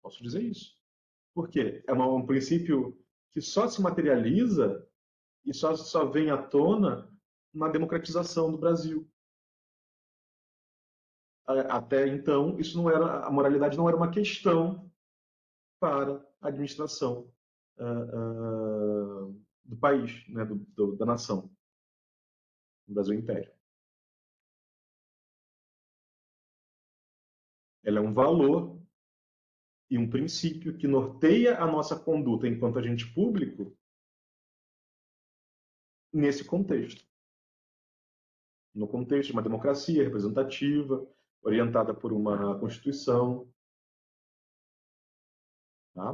Posso dizer isso. Por quê? É um princípio que só se materializa e só vem à tona na democratização do Brasil. Até então, isso não era, a moralidade não era uma questão para a administração do país, né, da nação, do Brasil Império. Ela é um valor e um princípio que norteia a nossa conduta enquanto agente público nesse contexto. No contexto de uma democracia representativa, orientada por uma Constituição. Tá?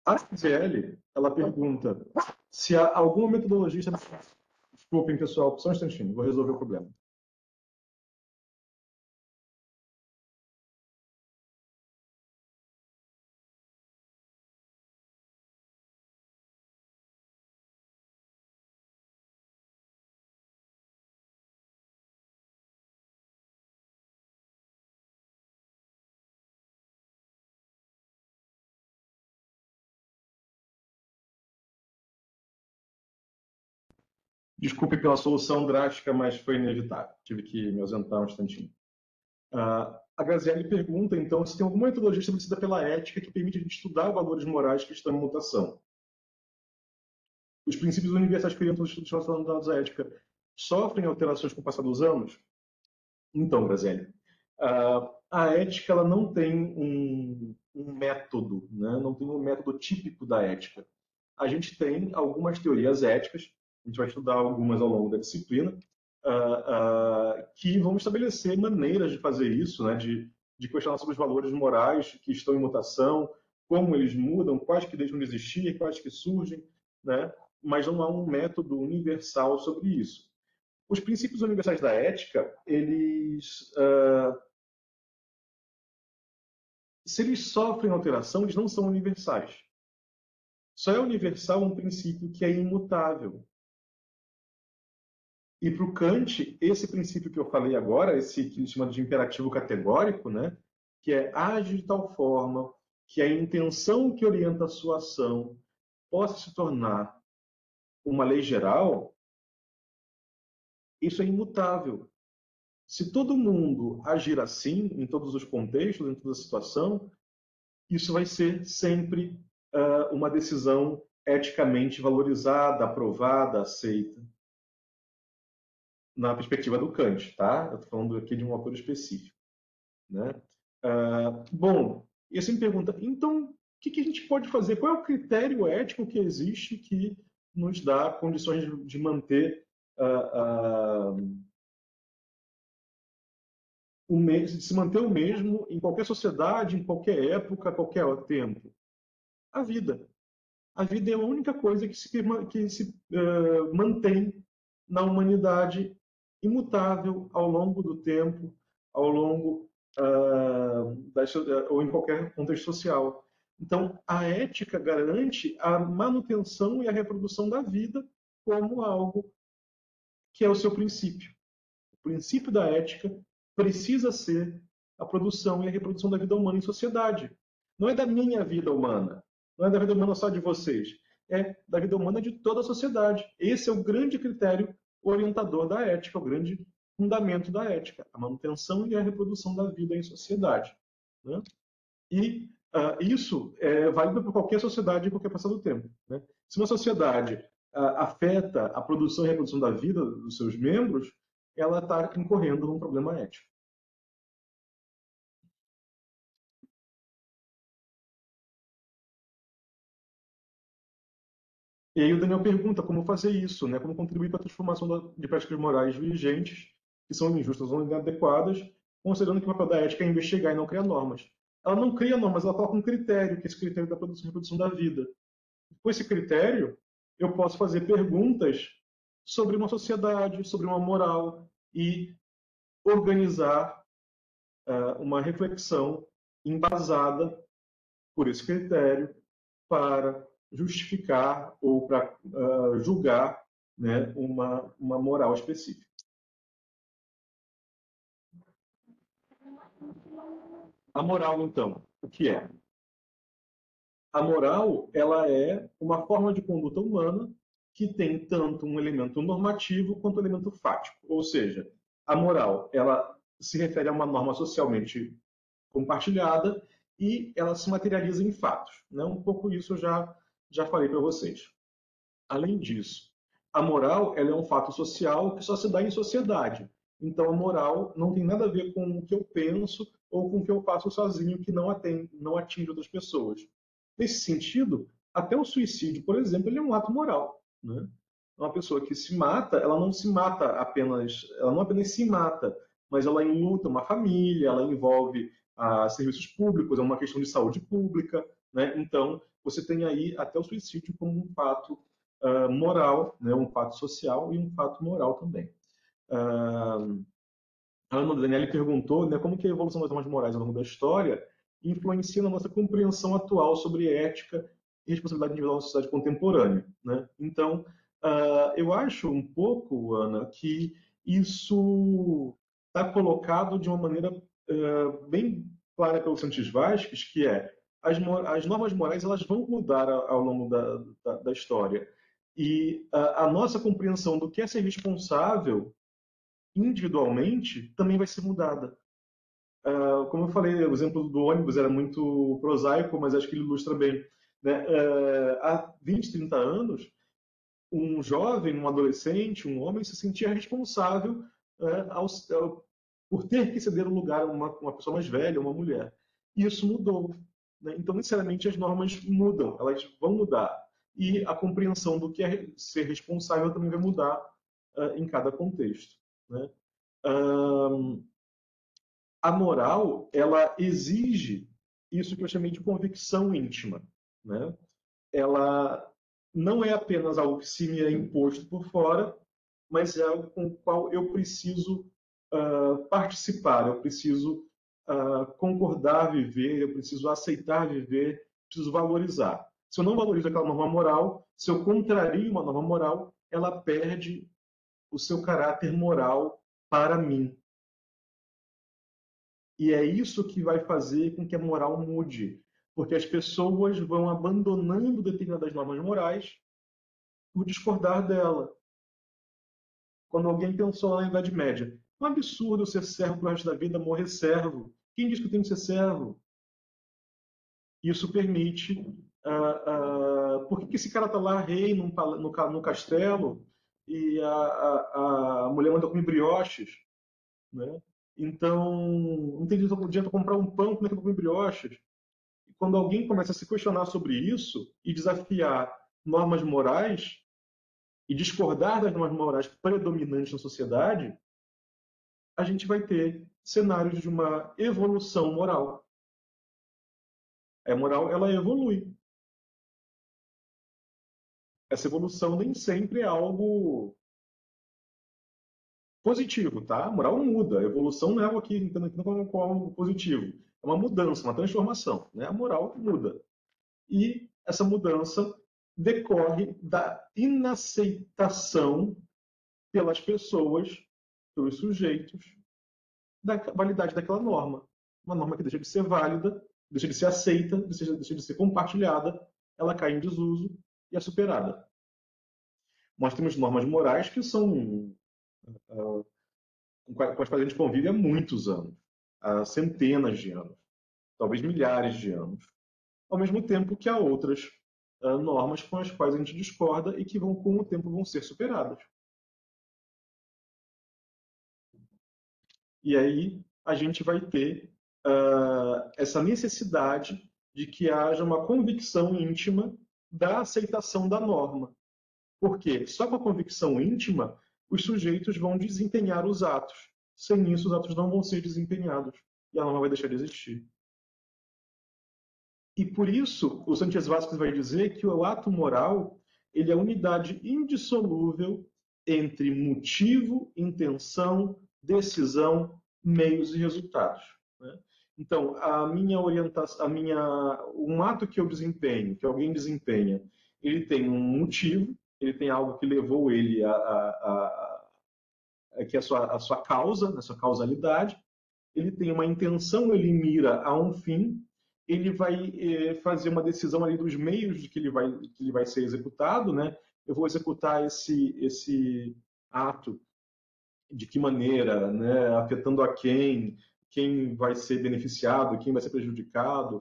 A Gisele, ela pergunta se há alguma metodologia... Desculpem, pessoal, só um instantinho, vou resolver o problema. Desculpe pela solução drástica, mas foi inevitável. Tive que me ausentar um instantinho. A Graziele pergunta, então, se tem alguma metodologia estabelecida pela ética que permite a gente estudar valores morais que estão em mutação. Os princípios universais que orientam os estudos relacionados à ética sofrem alterações com o passar dos anos? Então, Graziele, a ética ela não tem um método, né? Não tem um método típico da ética. A gente tem algumas teorias éticas, a gente vai estudar algumas ao longo da disciplina, que vão estabelecer maneiras de fazer isso, né? De questionar sobre os valores morais que estão em mutação, como eles mudam, quais que deixam de existir, quais que surgem, né? Mas não há um método universal sobre isso. Os princípios universais da ética, se eles sofrem alteração, eles não são universais. Só é universal um princípio que é imutável. E para o Kant, esse princípio que eu falei agora, esse que ele chama de imperativo categórico, né, que é age de tal forma que a intenção que orienta a sua ação possa se tornar uma lei geral, isso é imutável. Se todo mundo agir assim, em todos os contextos, em toda situação, isso vai ser sempre uma decisão eticamente valorizada, aprovada, aceita. Na perspectiva do Kant, tá? Eu estou falando aqui de um autor específico, né? Bom, e você me pergunta, então, o que a gente pode fazer? Qual é o critério ético que existe que nos dá condições de manter de se manter o mesmo em qualquer sociedade, em qualquer época, qualquer tempo? A vida. A vida é a única coisa que se mantém na humanidade imutável ao longo do tempo, ao longo ou em qualquer contexto social. Então, a ética garante a manutenção e a reprodução da vida como algo que é o seu princípio. O princípio da ética precisa ser a produção e a reprodução da vida humana em sociedade. Não é da minha vida humana, não é da vida humana só de vocês, é da vida humana de toda a sociedade. Esse é o grande critério orientador da ética, o grande fundamento da ética, a manutenção e a reprodução da vida em sociedade. Né? E isso é válido para qualquer sociedade em qualquer passar do tempo. Né? Se uma sociedade afeta a produção e a reprodução da vida dos seus membros, ela está incorrendo num problema ético. E aí o Daniel pergunta como fazer isso, né? Como contribuir para a transformação de práticas morais vigentes, que são injustas ou inadequadas, considerando que o papel da ética é investigar e não criar normas. Ela não cria normas, ela coloca um critério, que é esse critério da produção e reprodução da vida. Com esse critério, eu posso fazer perguntas sobre uma sociedade, sobre uma moral, e organizar uma reflexão embasada por esse critério para justificar ou para julgar, né, uma moral específica. A moral, então, o que é? A moral, ela é uma forma de conduta humana que tem tanto um elemento normativo quanto um elemento fático. Ou seja, a moral, ela se refere a uma norma socialmente compartilhada e ela se materializa em fatos. Né? Um pouco isso eu já falei para vocês. Além disso, a moral ela é um fato social que só se dá em sociedade. Então, a moral não tem nada a ver com o que eu penso ou com o que eu faço sozinho que não atinge outras pessoas. Nesse sentido, até o suicídio, por exemplo, ele é um ato moral, né? Uma pessoa que se mata, ela não se mata apenas, ela não apenas se mata, mas ela enluta uma família, ela envolve serviços públicos, é uma questão de saúde pública, né? Então, você tem aí até o suicídio como um fato moral, né? Um fato social e um fato moral também. A Ana Daniele perguntou, né, como que a evolução das normas morais ao longo da história influencia na nossa compreensão atual sobre ética e responsabilidade individual na sociedade contemporânea, né? Então, eu acho um pouco, Ana, que isso está colocado de uma maneira bem clara pelo Santos Vasquez, que é as normas morais elas vão mudar ao longo da história. E a nossa compreensão do que é ser responsável individualmente também vai ser mudada. Como eu falei, o exemplo do ônibus era muito prosaico, mas acho que ele ilustra bem. Né? Há 20, 30 anos, um jovem, um adolescente, um homem se sentia responsável por ter que ceder o lugar a uma pessoa mais velha, uma mulher. E isso mudou. Né? Então, necessariamente, as normas mudam, elas vão mudar. E a compreensão do que é ser responsável também vai mudar em cada contexto. Né? A moral, ela exige isso que eu chamei de convicção íntima. Né? Ela não é apenas algo que se me é imposto por fora, mas é algo com o qual eu preciso participar, eu preciso concordar, viver, eu preciso aceitar viver, preciso valorizar. Se eu não valorizo aquela norma moral, se eu contrario uma norma moral, ela perde o seu caráter moral para mim. E é isso que vai fazer com que a moral mude, porque as pessoas vão abandonando determinadas normas morais por discordar dela. Quando alguém pensou lá na Idade Média, é um absurdo ser servo pro resto da vida, morrer servo. Quem diz que eu tenho que ser servo? Isso permite. Por que esse cara está lá, rei, no castelo, e a mulher manda comer brioches? Né? Então, não tem dinheiro para comprar um pão, como é que eu vou comer brioches? E quando alguém começa a se questionar sobre isso e desafiar normas morais e discordar das normas morais predominantes na sociedade, a gente vai ter cenários de uma evolução moral. A moral, ela evolui. Essa evolução nem sempre é algo positivo, tá? A moral muda. A evolução não é algo aqui, entendo aqui como algo positivo. É uma mudança, uma transformação. Né? A moral muda. E essa mudança decorre da inaceitação pelas pessoas, pelos sujeitos, da validade daquela norma. Uma norma que deixa de ser válida, deixa de ser aceita, deixa de ser compartilhada, ela cai em desuso e é superada. Nós temos normas morais que são com as quais a gente convive há muitos anos, há centenas de anos, talvez milhares de anos. Ao mesmo tempo que há outras normas com as quais a gente discorda e que com o tempo vão ser superadas. E aí a gente vai ter essa necessidade de que haja uma convicção íntima da aceitação da norma. Porque só com a convicção íntima os sujeitos vão desempenhar os atos. Sem isso, os atos não vão ser desempenhados e a norma vai deixar de existir. E por isso, o Sánchez Vasquez vai dizer que o ato moral ele é a unidade indissolúvel entre motivo, intenção, decisão, meios e resultados. Né? Então, a minha orientação, um ato que eu desempenho, que alguém desempenha, ele tem um motivo, ele tem algo que levou ele que é a sua causa, a sua causalidade, ele tem uma intenção, ele mira a um fim, ele vai fazer uma decisão ali dos meios de que ele vai ser executado, né? Eu vou executar esse ato de que maneira, né? Afetando a quem vai ser beneficiado, quem vai ser prejudicado,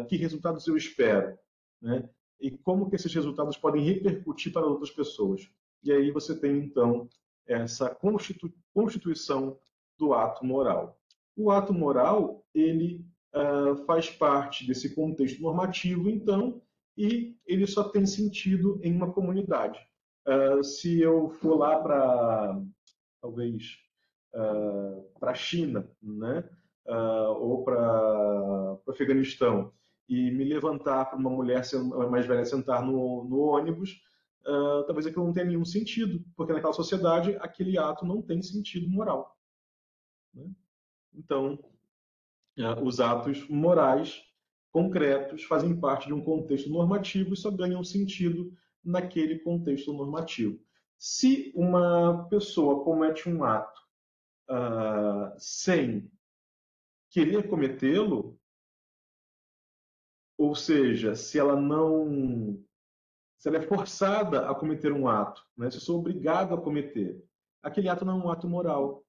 que resultados eu espero, né? E como que esses resultados podem repercutir para outras pessoas. E aí você tem, então, essa constituição do ato moral. O ato moral, ele faz parte desse contexto normativo, então, e ele só tem sentido em uma comunidade. Se eu for lá para, talvez, para a China, né? Ou para o Afeganistão, e me levantar para uma mulher mais velha sentar no ônibus, talvez aquilo não tenha nenhum sentido, porque naquela sociedade aquele ato não tem sentido moral. Né? Então, os atos morais concretos fazem parte de um contexto normativo e só ganham sentido naquele contexto normativo. Se uma pessoa comete um ato sem querer cometê-lo, ou seja, se ela é forçada a cometer um ato, né? Se eu sou obrigado a cometer, aquele ato não é um ato moral.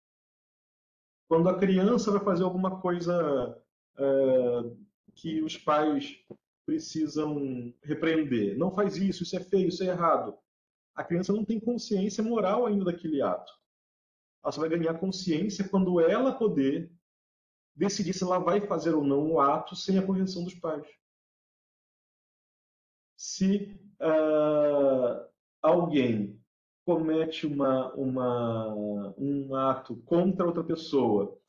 Quando a criança vai fazer alguma coisa que os pais precisam repreender, não faz isso, isso é feio, isso é errado. A criança não tem consciência moral ainda daquele ato. Ela só vai ganhar consciência quando ela poder decidir se ela vai fazer ou não o ato sem a correção dos pais. Se alguém comete um ato contra outra pessoa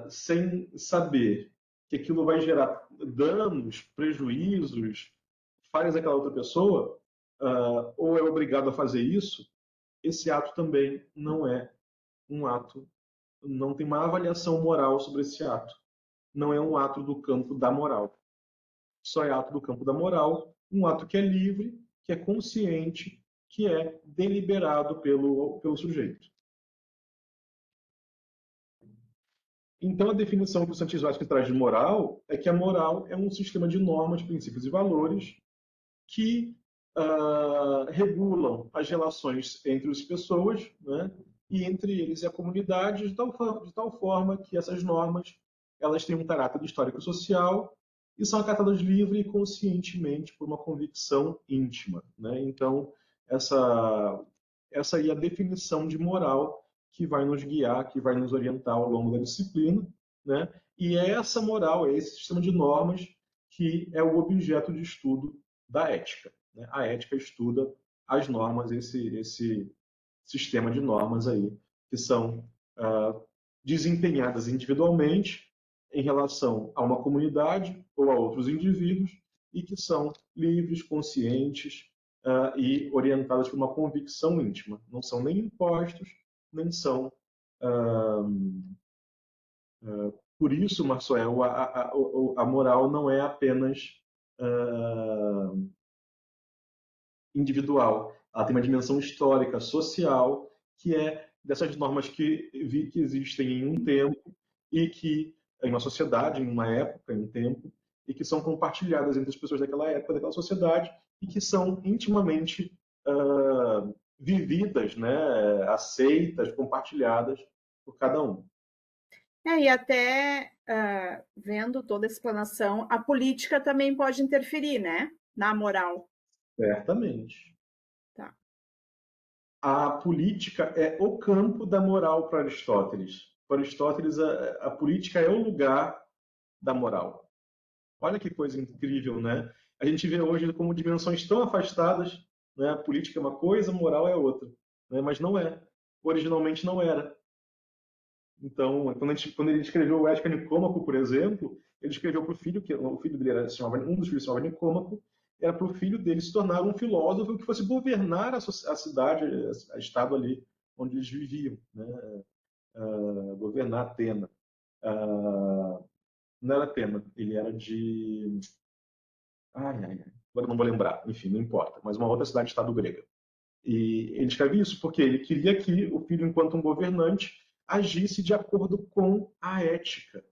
sem saber que aquilo vai gerar danos, prejuízos, falhas daquela outra pessoa, ou é obrigado a fazer isso, esse ato também não é um ato, não tem uma avaliação moral sobre esse ato. Não é um ato do campo da moral. Só é ato do campo da moral, um ato que é livre, que é consciente, que é deliberado pelo sujeito. Então, a definição que o Santisvasque traz de moral é que a moral é um sistema de normas, princípios e valores que regulam as relações entre as pessoas, né, e entre eles e a comunidade, de tal forma que essas normas elas têm um caráter histórico-social e são acatadas livre e conscientemente por uma convicção íntima. Né? Então, essa aí é a definição de moral que vai nos guiar, que vai nos orientar ao longo da disciplina. Né? E é essa moral, é esse sistema de normas que é o objeto de estudo da ética. Né? A ética estuda as normas, esse sistema de normas aí, que são desempenhadas individualmente em relação a uma comunidade ou a outros indivíduos e que são livres, conscientes e orientadas por uma convicção íntima. Não são nem impostos, nem são... por isso, Marcel, a moral não é apenas individual. Ela tem uma dimensão histórica, social, que é dessas normas que existem em um tempo e que, em uma sociedade, em uma época, em um tempo, e que são compartilhadas entre as pessoas daquela época, daquela sociedade, e que são intimamente vividas, né, aceitas, compartilhadas por cada um. E até vendo toda a explanação, a política também pode interferir, né, na moral. Certamente. Tá. A política é o campo da moral para Aristóteles. Para Aristóteles, a política é o lugar da moral. Olha que coisa incrível, né? A gente vê hoje como dimensões tão afastadas, né? A política é uma coisa, a moral é outra, né? Mas não é. Originalmente não era. Então, quando ele escreveu o Ética Nicômaco, por exemplo, ele escreveu para o filho, que o filho dele um dos filhos se chamava Nicômaco, era para o filho dele se tornar um filósofo que fosse governar a cidade, a estado ali onde eles viviam, né? Governar Atena. Não era Atena, ele era de... Agora não vou lembrar, enfim, não importa, mas uma outra cidade-estado grega. E ele escreve isso porque ele queria que o filho, enquanto um governante, agisse de acordo com a ética.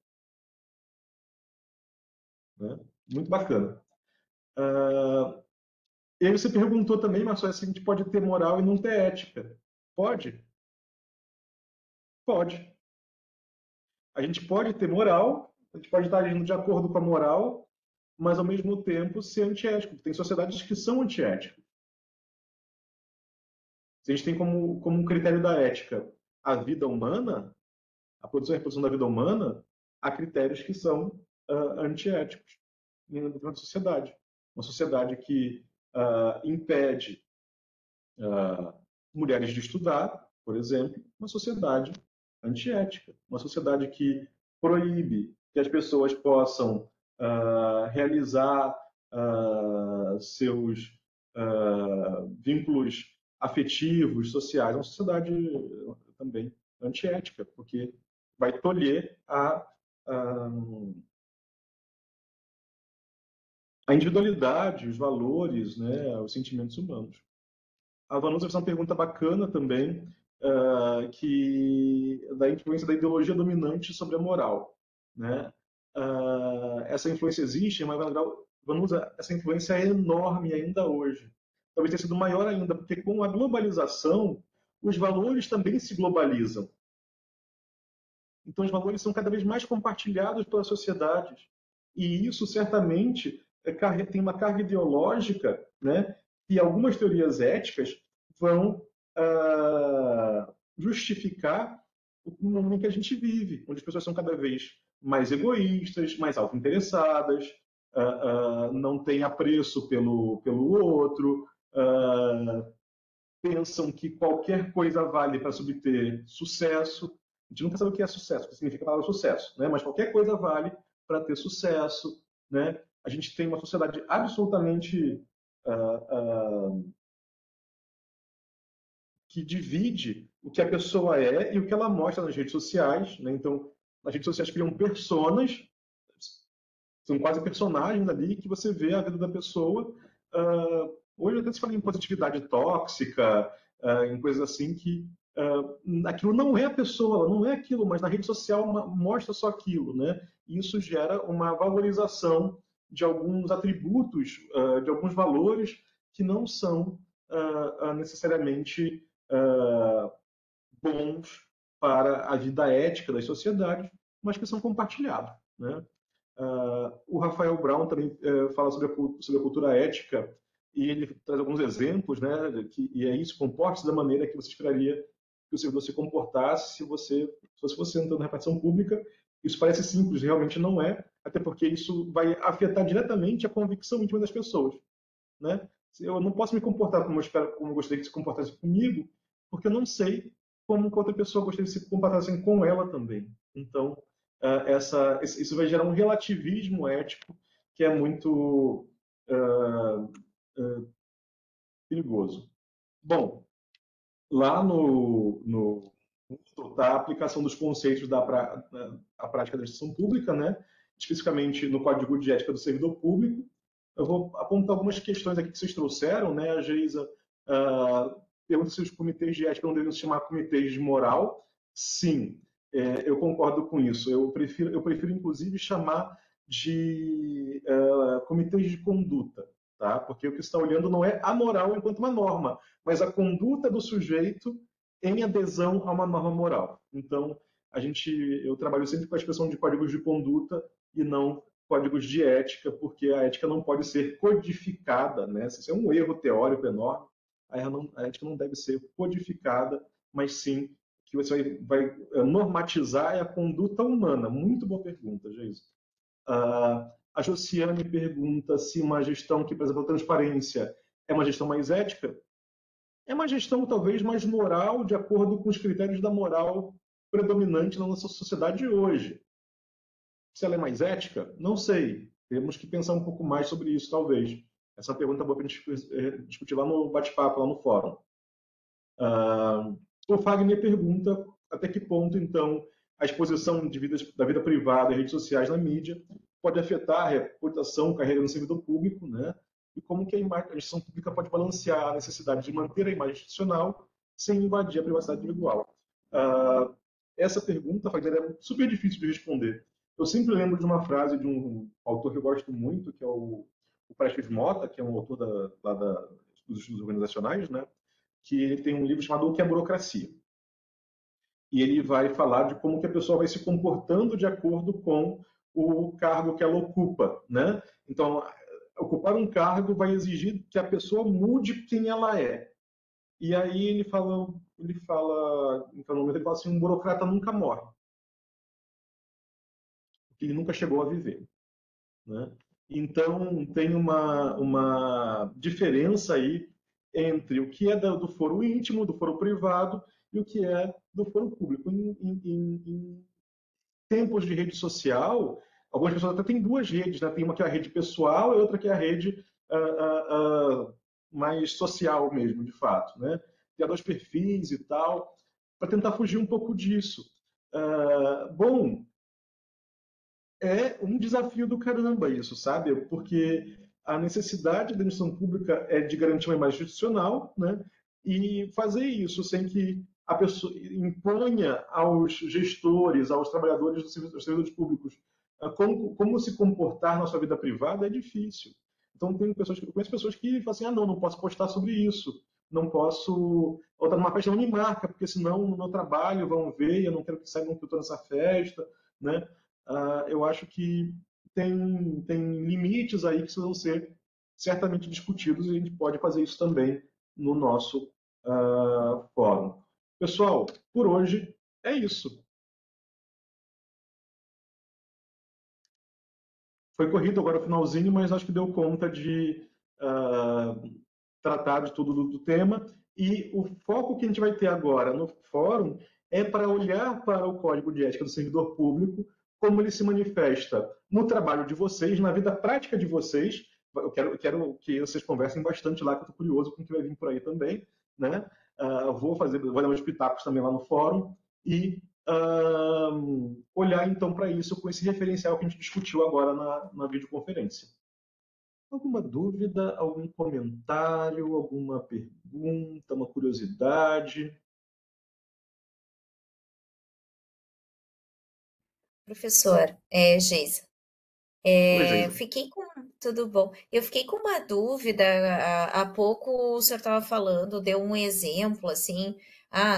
Né? Muito bacana. E aí você perguntou também, Marcelo, se a gente pode ter moral e não ter ética. Pode? Pode. A gente pode ter moral, a gente pode estar agindo de acordo com a moral, mas ao mesmo tempo ser antiético. Tem sociedades que são antiéticas. Se a gente tem como um critério da ética a vida humana, a produção e reprodução da vida humana, há critérios que são antiéticos dentro da sociedade. Uma sociedade que impede mulheres de estudar, por exemplo, uma sociedade antiética, uma sociedade que proíbe que as pessoas possam realizar seus vínculos afetivos, sociais, uma sociedade também antiética, porque vai tolher a individualidade, os valores, né, os sentimentos humanos. A Vanusa fez uma pergunta bacana também, que da influência da ideologia dominante sobre a moral, né? Essa influência existe, mas Vanusa, essa influência é enorme ainda hoje. Talvez tenha sido maior ainda, porque com a globalização, os valores também se globalizam. Então, os valores são cada vez mais compartilhados pela sociedade. E isso, certamente, tem uma carga ideológica, né? E algumas teorias éticas vão justificar o mundo em que a gente vive, onde as pessoas são cada vez mais egoístas, mais autointeressadas, não têm apreço pelo outro, pensam que qualquer coisa vale para obter sucesso. A gente nunca sabe o que é sucesso, o que significa a palavra sucesso, né? Mas qualquer coisa vale para ter sucesso, né? A gente tem uma sociedade absolutamente que divide o que a pessoa é e o que ela mostra nas redes sociais, né? Então, nas redes sociais criam personas, são quase personagens ali que você vê a vida da pessoa. Hoje até se fala em positividade tóxica, em coisas assim que aquilo não é a pessoa, ela não é aquilo, mas na rede social mostra só aquilo, né? E isso gera uma valorização de alguns atributos, de alguns valores que não são necessariamente bons para a vida ética das sociedades, mas que são compartilhados, né? O Rafael Brown também fala sobre a cultura ética e ele traz alguns exemplos, né? E é isso, comporte-se da maneira que você esperaria que o servidor se comportasse se fosse entrando na repartição pública. Isso parece simples, realmente não é, até porque isso vai afetar diretamente a convicção íntima das pessoas, né? Eu não posso me comportar como eu gostaria que se comportasse comigo, porque eu não sei como outra pessoa gostaria de se comportasse com ela também. Então, isso vai gerar um relativismo ético que é muito perigoso. Bom, lá no está a aplicação dos conceitos da prática da gestão pública, né? Especificamente no Código de Ética do Servidor Público. Eu vou apontar algumas questões aqui que vocês trouxeram, né? A Geisa pergunta se os comitês de ética não deveriam se chamar comitês de moral. Sim, eu concordo com isso. Eu prefiro inclusive, chamar de comitês de conduta, tá? Porque o que está olhando não é a moral enquanto uma norma, mas a conduta do sujeito em adesão a uma norma moral. Então, eu trabalho sempre com a expressão de códigos de conduta e não códigos de ética, porque a ética não pode ser codificada, né? Isso é um erro teórico enorme. A ética não deve ser codificada, mas sim que você vai normatizar a conduta humana. Muito boa pergunta, Geisa. A Josiane pergunta se uma gestão que, por exemplo, a transparência é uma gestão mais ética. É uma gestão talvez mais moral, de acordo com os critérios da moral predominante na nossa sociedade hoje. Se ela é mais ética, não sei. Temos que pensar um pouco mais sobre isso, talvez. Essa é uma pergunta boa para a gente discutir lá no bate-papo, lá no fórum. O Fagner pergunta até que ponto, então, a exposição da vida privada e redes sociais na mídia pode afetar a reputação, carreira no servidor público, né? E como que a gestão pública pode balancear a necessidade de manter a imagem institucional sem invadir a privacidade individual. Essa pergunta, Fagner, é super difícil de responder. Eu sempre lembro de uma frase de um autor que eu gosto muito, que é o Prestes Mota, que é um autor dos estudos organizacionais, né? Que ele tem um livro chamado O que é Burocracia. E ele vai falar de como que a pessoa vai se comportando de acordo com o cargo que ela ocupa, né? Então, ocupar um cargo vai exigir que a pessoa mude quem ela é. E aí então, no momento ele fala assim, um burocrata nunca morre. Porque ele nunca chegou a viver. né? Então, tem uma diferença aí entre o que é do foro íntimo, do foro privado, e o que é do foro público. Em tempos de rede social, algumas pessoas até têm duas redes, né? Tem uma que é a rede pessoal e outra que é a rede mais social mesmo, de fato, né? Tem dois perfis e tal, para tentar fugir um pouco disso. Bom, é um desafio do caramba isso, sabe? Porque a necessidade da administração pública é de garantir uma imagem institucional, né? E fazer isso sem que a pessoa imponha aos gestores, aos trabalhadores dos servidores públicos, como se comportar na sua vida privada é difícil. Então, eu conheço pessoas que falam assim: ah, não posso postar sobre isso, não posso. Ou tá numa festa, não me marca, porque senão no meu trabalho vão ver e eu não quero que saibam que eu estou nessa festa, né? Eu acho que tem limites aí que precisam ser certamente discutidos e a gente pode fazer isso também no nosso fórum. Pessoal, por hoje é isso. Foi corrido agora o finalzinho, mas acho que deu conta de tratar de tudo do tema. E o foco que a gente vai ter agora no fórum é para olhar para o Código de Ética do Servidor Público, como ele se manifesta no trabalho de vocês, na vida prática de vocês. Eu quero que vocês conversem bastante lá, que eu estou curioso com o que vai vir por aí também, né? Vou dar uns pitacos também lá no fórum e olhar então para isso com esse referencial que a gente discutiu agora na videoconferência. Alguma dúvida, algum comentário, alguma pergunta, uma curiosidade? Professor, Geisa, Oi, Geisa. fiquei com. Tudo bom? Eu fiquei com uma dúvida. Há pouco o senhor estava falando, deu um exemplo, assim,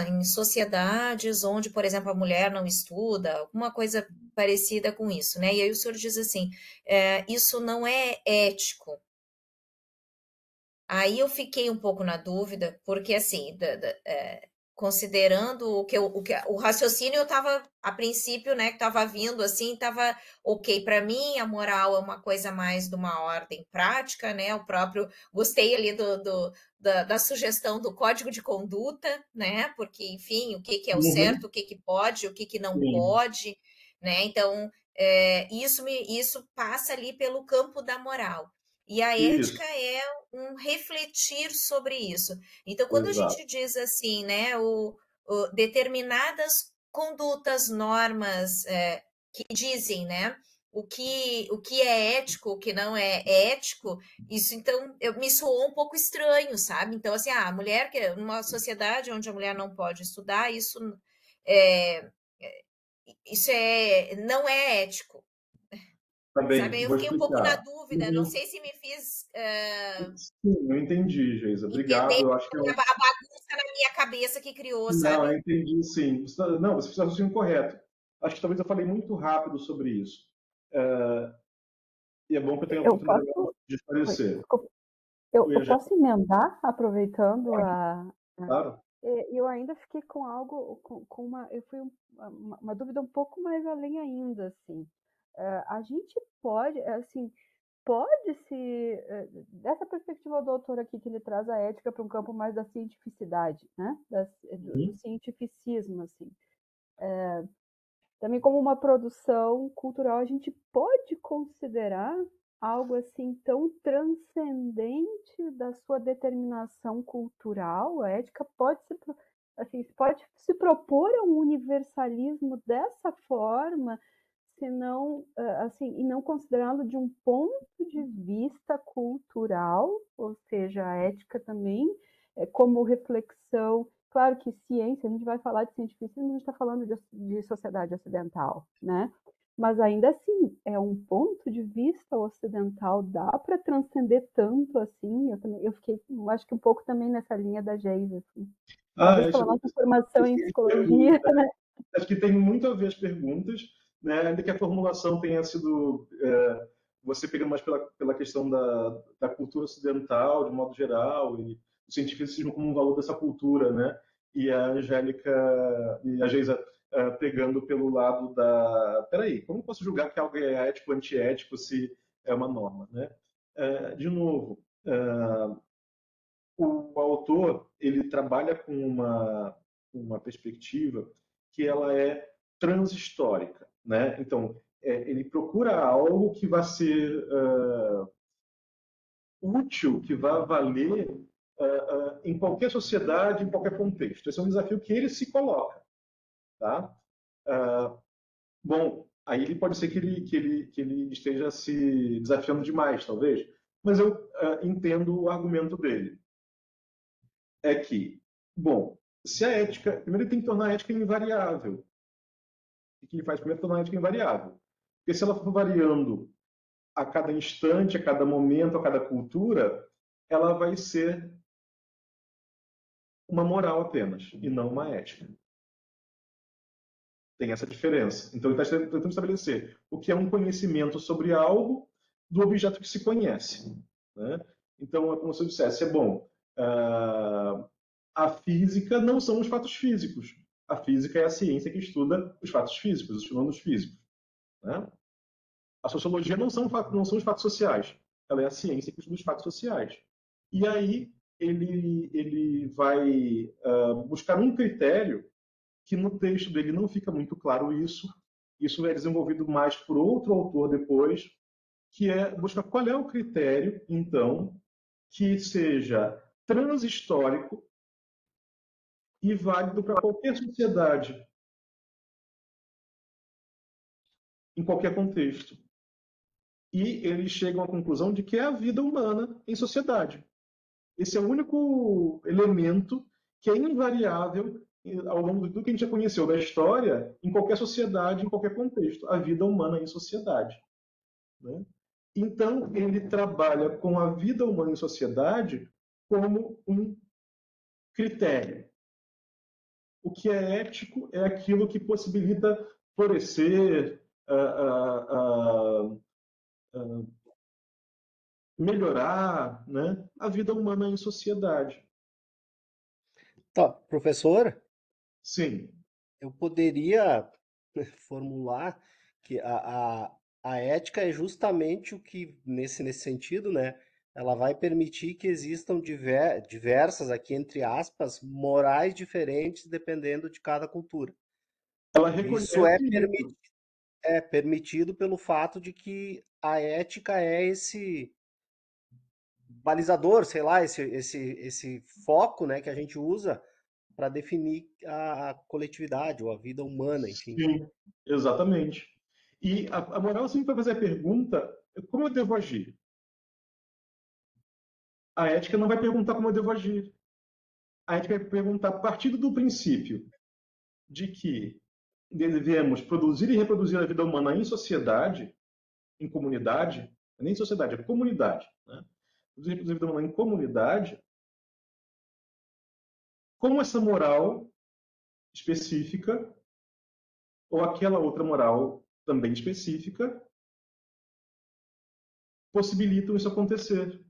em sociedades onde, por exemplo, a mulher não estuda, alguma coisa parecida com isso, né? E aí o senhor diz assim: isso não é ético. Aí eu fiquei um pouco na dúvida, porque assim, considerando o raciocínio, eu estava, a princípio, né, que estava vindo assim, estava ok para mim, a moral é uma coisa mais de uma ordem prática, né? O próprio, gostei ali da sugestão do código de conduta, né? Porque, enfim, o que que é o Uhum. certo, o que que pode, o que que não Sim, pode, né? Então, isso passa ali pelo campo da moral. E a ética isso, é um refletir sobre isso. Então, quando a exato. gente diz assim, né, determinadas condutas, normas que dizem, né, o que é ético, o que não é ético, isso então me soou um pouco estranho, sabe? Então, assim, a mulher, numa sociedade onde a mulher não pode estudar, é, não é ético. Tá Sabe, bem, eu vou fiquei um pouco na explicar. dúvida, não Uhum. sei se me fiz Sim, eu entendi, Geisa. entender Obrigado. Eu acho que a bagunça na minha cabeça que criou, não, eu sabe? entendi, sim. Não, você fez o raciocínio correto. Acho que talvez eu falei muito rápido sobre isso. E é bom que eu tenha a Eu oportunidade posso, de oi, esclarecer. desculpa, eu Oi, posso emendar, aproveitando claro. eu ainda fiquei com algo, com uma, eu fui uma dúvida um pouco mais além ainda, assim. A gente pode, assim, dessa perspectiva do autor aqui, que ele traz a ética para um campo mais da cientificidade, né? Do Uhum. cientificismo, assim. Também como uma produção cultural, a gente pode considerar algo assim tão transcendente da sua determinação cultural, a ética pode se propor a um universalismo dessa forma, se não, assim, e não considerá-lo de um ponto de vista cultural, ou seja, a ética também como reflexão. Claro que ciência, a gente vai falar de cientificismo, a gente está falando de sociedade ocidental, né? Mas ainda assim, é um ponto de vista ocidental, dá para transcender tanto assim. Eu acho que um pouco também nessa linha da Geisa, assim. Talvez pela nossa formação em Excelente psicologia, pergunta. né? Acho que tem muito a ver as perguntas, né? Ainda que a formulação tenha sido você pegando mais pela questão da cultura ocidental, de modo geral, e o cientificismo como um valor dessa cultura, né? E a Angélica e a Geisa pegando pelo lado da. Peraí, como eu posso julgar que algo é ético ou antiético se é uma norma, né? De novo, o autor ele trabalha com uma perspectiva que ela é transhistórica, né? Então, ele procura algo que vai ser útil, que vai valer em qualquer sociedade, em qualquer contexto. Esse é um desafio que ele se coloca, tá? Bom, aí ele pode ser que ele esteja se desafiando demais, talvez, mas eu entendo o argumento dele. É que, bom, se a ética. Primeiro ele tem que tornar a ética invariável. O que ele faz primeiro é tornar a ética invariável. Porque se ela for variando a cada instante, a cada momento, a cada cultura, ela vai ser uma moral apenas, e não uma ética. Tem essa diferença. Então ele está tentando estabelecer o que é um conhecimento sobre algo do objeto que se conhece. Né? Então, é como se eu dissesse, bom, a física não são os fatos físicos. A física é a ciência que estuda os fatos físicos, os fenômenos físicos. Né? A sociologia não são os fatos sociais. Ela é a ciência que estuda os fatos sociais. E aí ele vai buscar um critério que no texto dele não fica muito claro isso. Isso é desenvolvido mais por outro autor depois, que é buscar qual é o critério, então, que seja transhistórico e válido para qualquer sociedade, em qualquer contexto. E eles chegam à conclusão de que é a vida humana em sociedade. Esse é o único elemento que é invariável ao longo de tudo que a gente já conheceu da história, em qualquer sociedade, em qualquer contexto, a vida humana em sociedade. Né? Então, ele trabalha com a vida humana em sociedade como um critério. O que é ético é aquilo que possibilita florescer, melhorar, né, a vida humana em sociedade. Tá, professor, Sim. eu poderia formular que a ética é justamente o que, nesse sentido, né, ela vai permitir que existam diversas, aqui entre aspas, morais diferentes dependendo de cada cultura. Ela reconhece Isso isso. é permitido pelo fato de que a ética é esse balizador, sei lá, esse foco, né, que a gente usa para definir a coletividade ou a vida humana, enfim. Sim, exatamente. E a moral sempre vai fazer a pergunta: como eu devo agir? A ética não vai perguntar como eu devo agir. A ética vai perguntar, partindo do princípio de que devemos produzir e reproduzir a vida humana em sociedade, em comunidade, nem sociedade, é comunidade, né? Produzir e reproduzir a vida humana em comunidade, como essa moral específica, ou aquela outra moral também específica, possibilitam isso acontecer.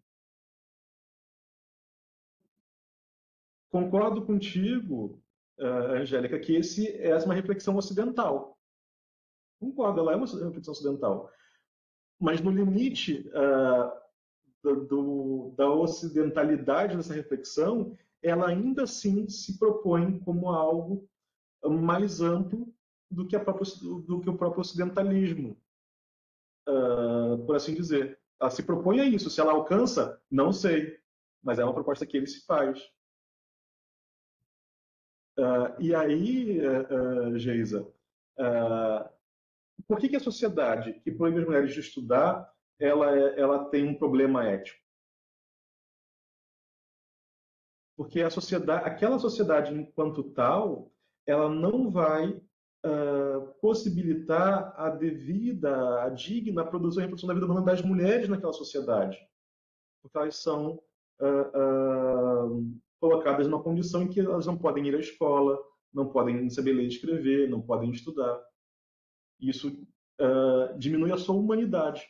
Concordo contigo, Angélica, que essa é uma reflexão ocidental. Concordo, ela é uma reflexão ocidental. Mas no limite da ocidentalidade dessa reflexão, ela ainda assim se propõe como algo mais amplo do que o próprio ocidentalismo, por assim dizer. Ela se propõe a isso. Se ela alcança, não sei. Mas é uma proposta que ele se faz. E aí, Geisa, por que a sociedade que proíbe as mulheres de estudar, ela tem um problema ético? Porque aquela sociedade enquanto tal, ela não vai possibilitar a devida, a digna produção e reprodução da vida humana das mulheres naquela sociedade. Porque elas são colocadas numa condição em que elas não podem ir à escola, não podem saber ler e escrever, não podem estudar. Isso diminui a sua humanidade.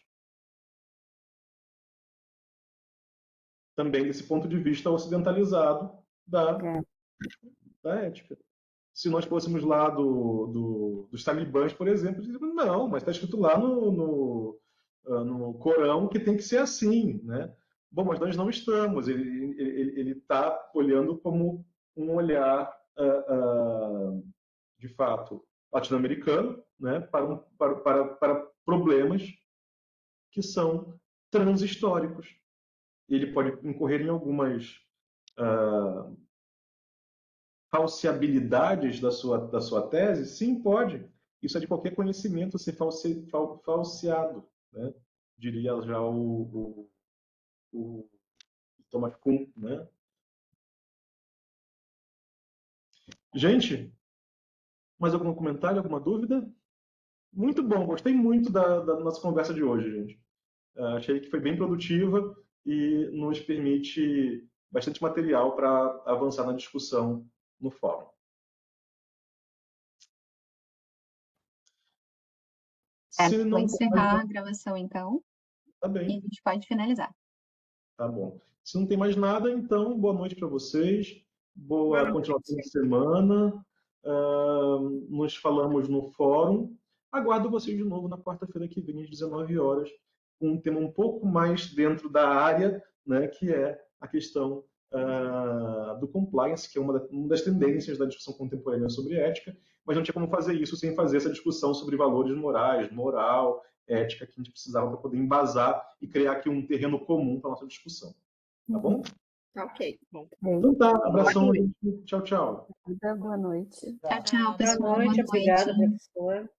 Também desse ponto de vista ocidentalizado da ética. Se nós fôssemos lá dos talibãs, por exemplo, dizíamos, não, mas está escrito lá no Corão que tem que ser assim, né? Bom, mas nós não estamos. Ele está olhando como um olhar, de fato, latino-americano, né? Para problemas que são transhistóricos. Ele pode incorrer em algumas falseabilidades da sua tese? Sim, pode. Isso é de qualquer conhecimento ser falseado, né? Diria já o Thomas Kuhn, né? Gente, mais algum comentário, alguma dúvida? Muito bom, gostei muito da nossa conversa de hoje, gente. Achei que foi bem produtiva e nos permite bastante material para avançar na discussão no fórum. Se Vou não encerrar a gravação, então, tá e a bem, gente pode finalizar. tá bom. Se não tem mais nada, então, boa noite para vocês, boa Boa continuação noite. de semana. Nos falamos no fórum. Aguardo vocês de novo na quarta-feira que vem, às 19 horas, com um tema um pouco mais dentro da área, né, que é a questão do compliance, que é uma das tendências da discussão contemporânea sobre ética, mas não tinha como fazer isso sem fazer essa discussão sobre valores morais, moral, ética, que a gente precisava para poder embasar e criar aqui um terreno comum para a nossa discussão. Tá bom? Tá ok. Bem, Então tá, abração, gente. Tchau, tchau. boa noite. Tchau, tchau, Boa pessoal. Boa noite, Boa obrigada, noite. professor.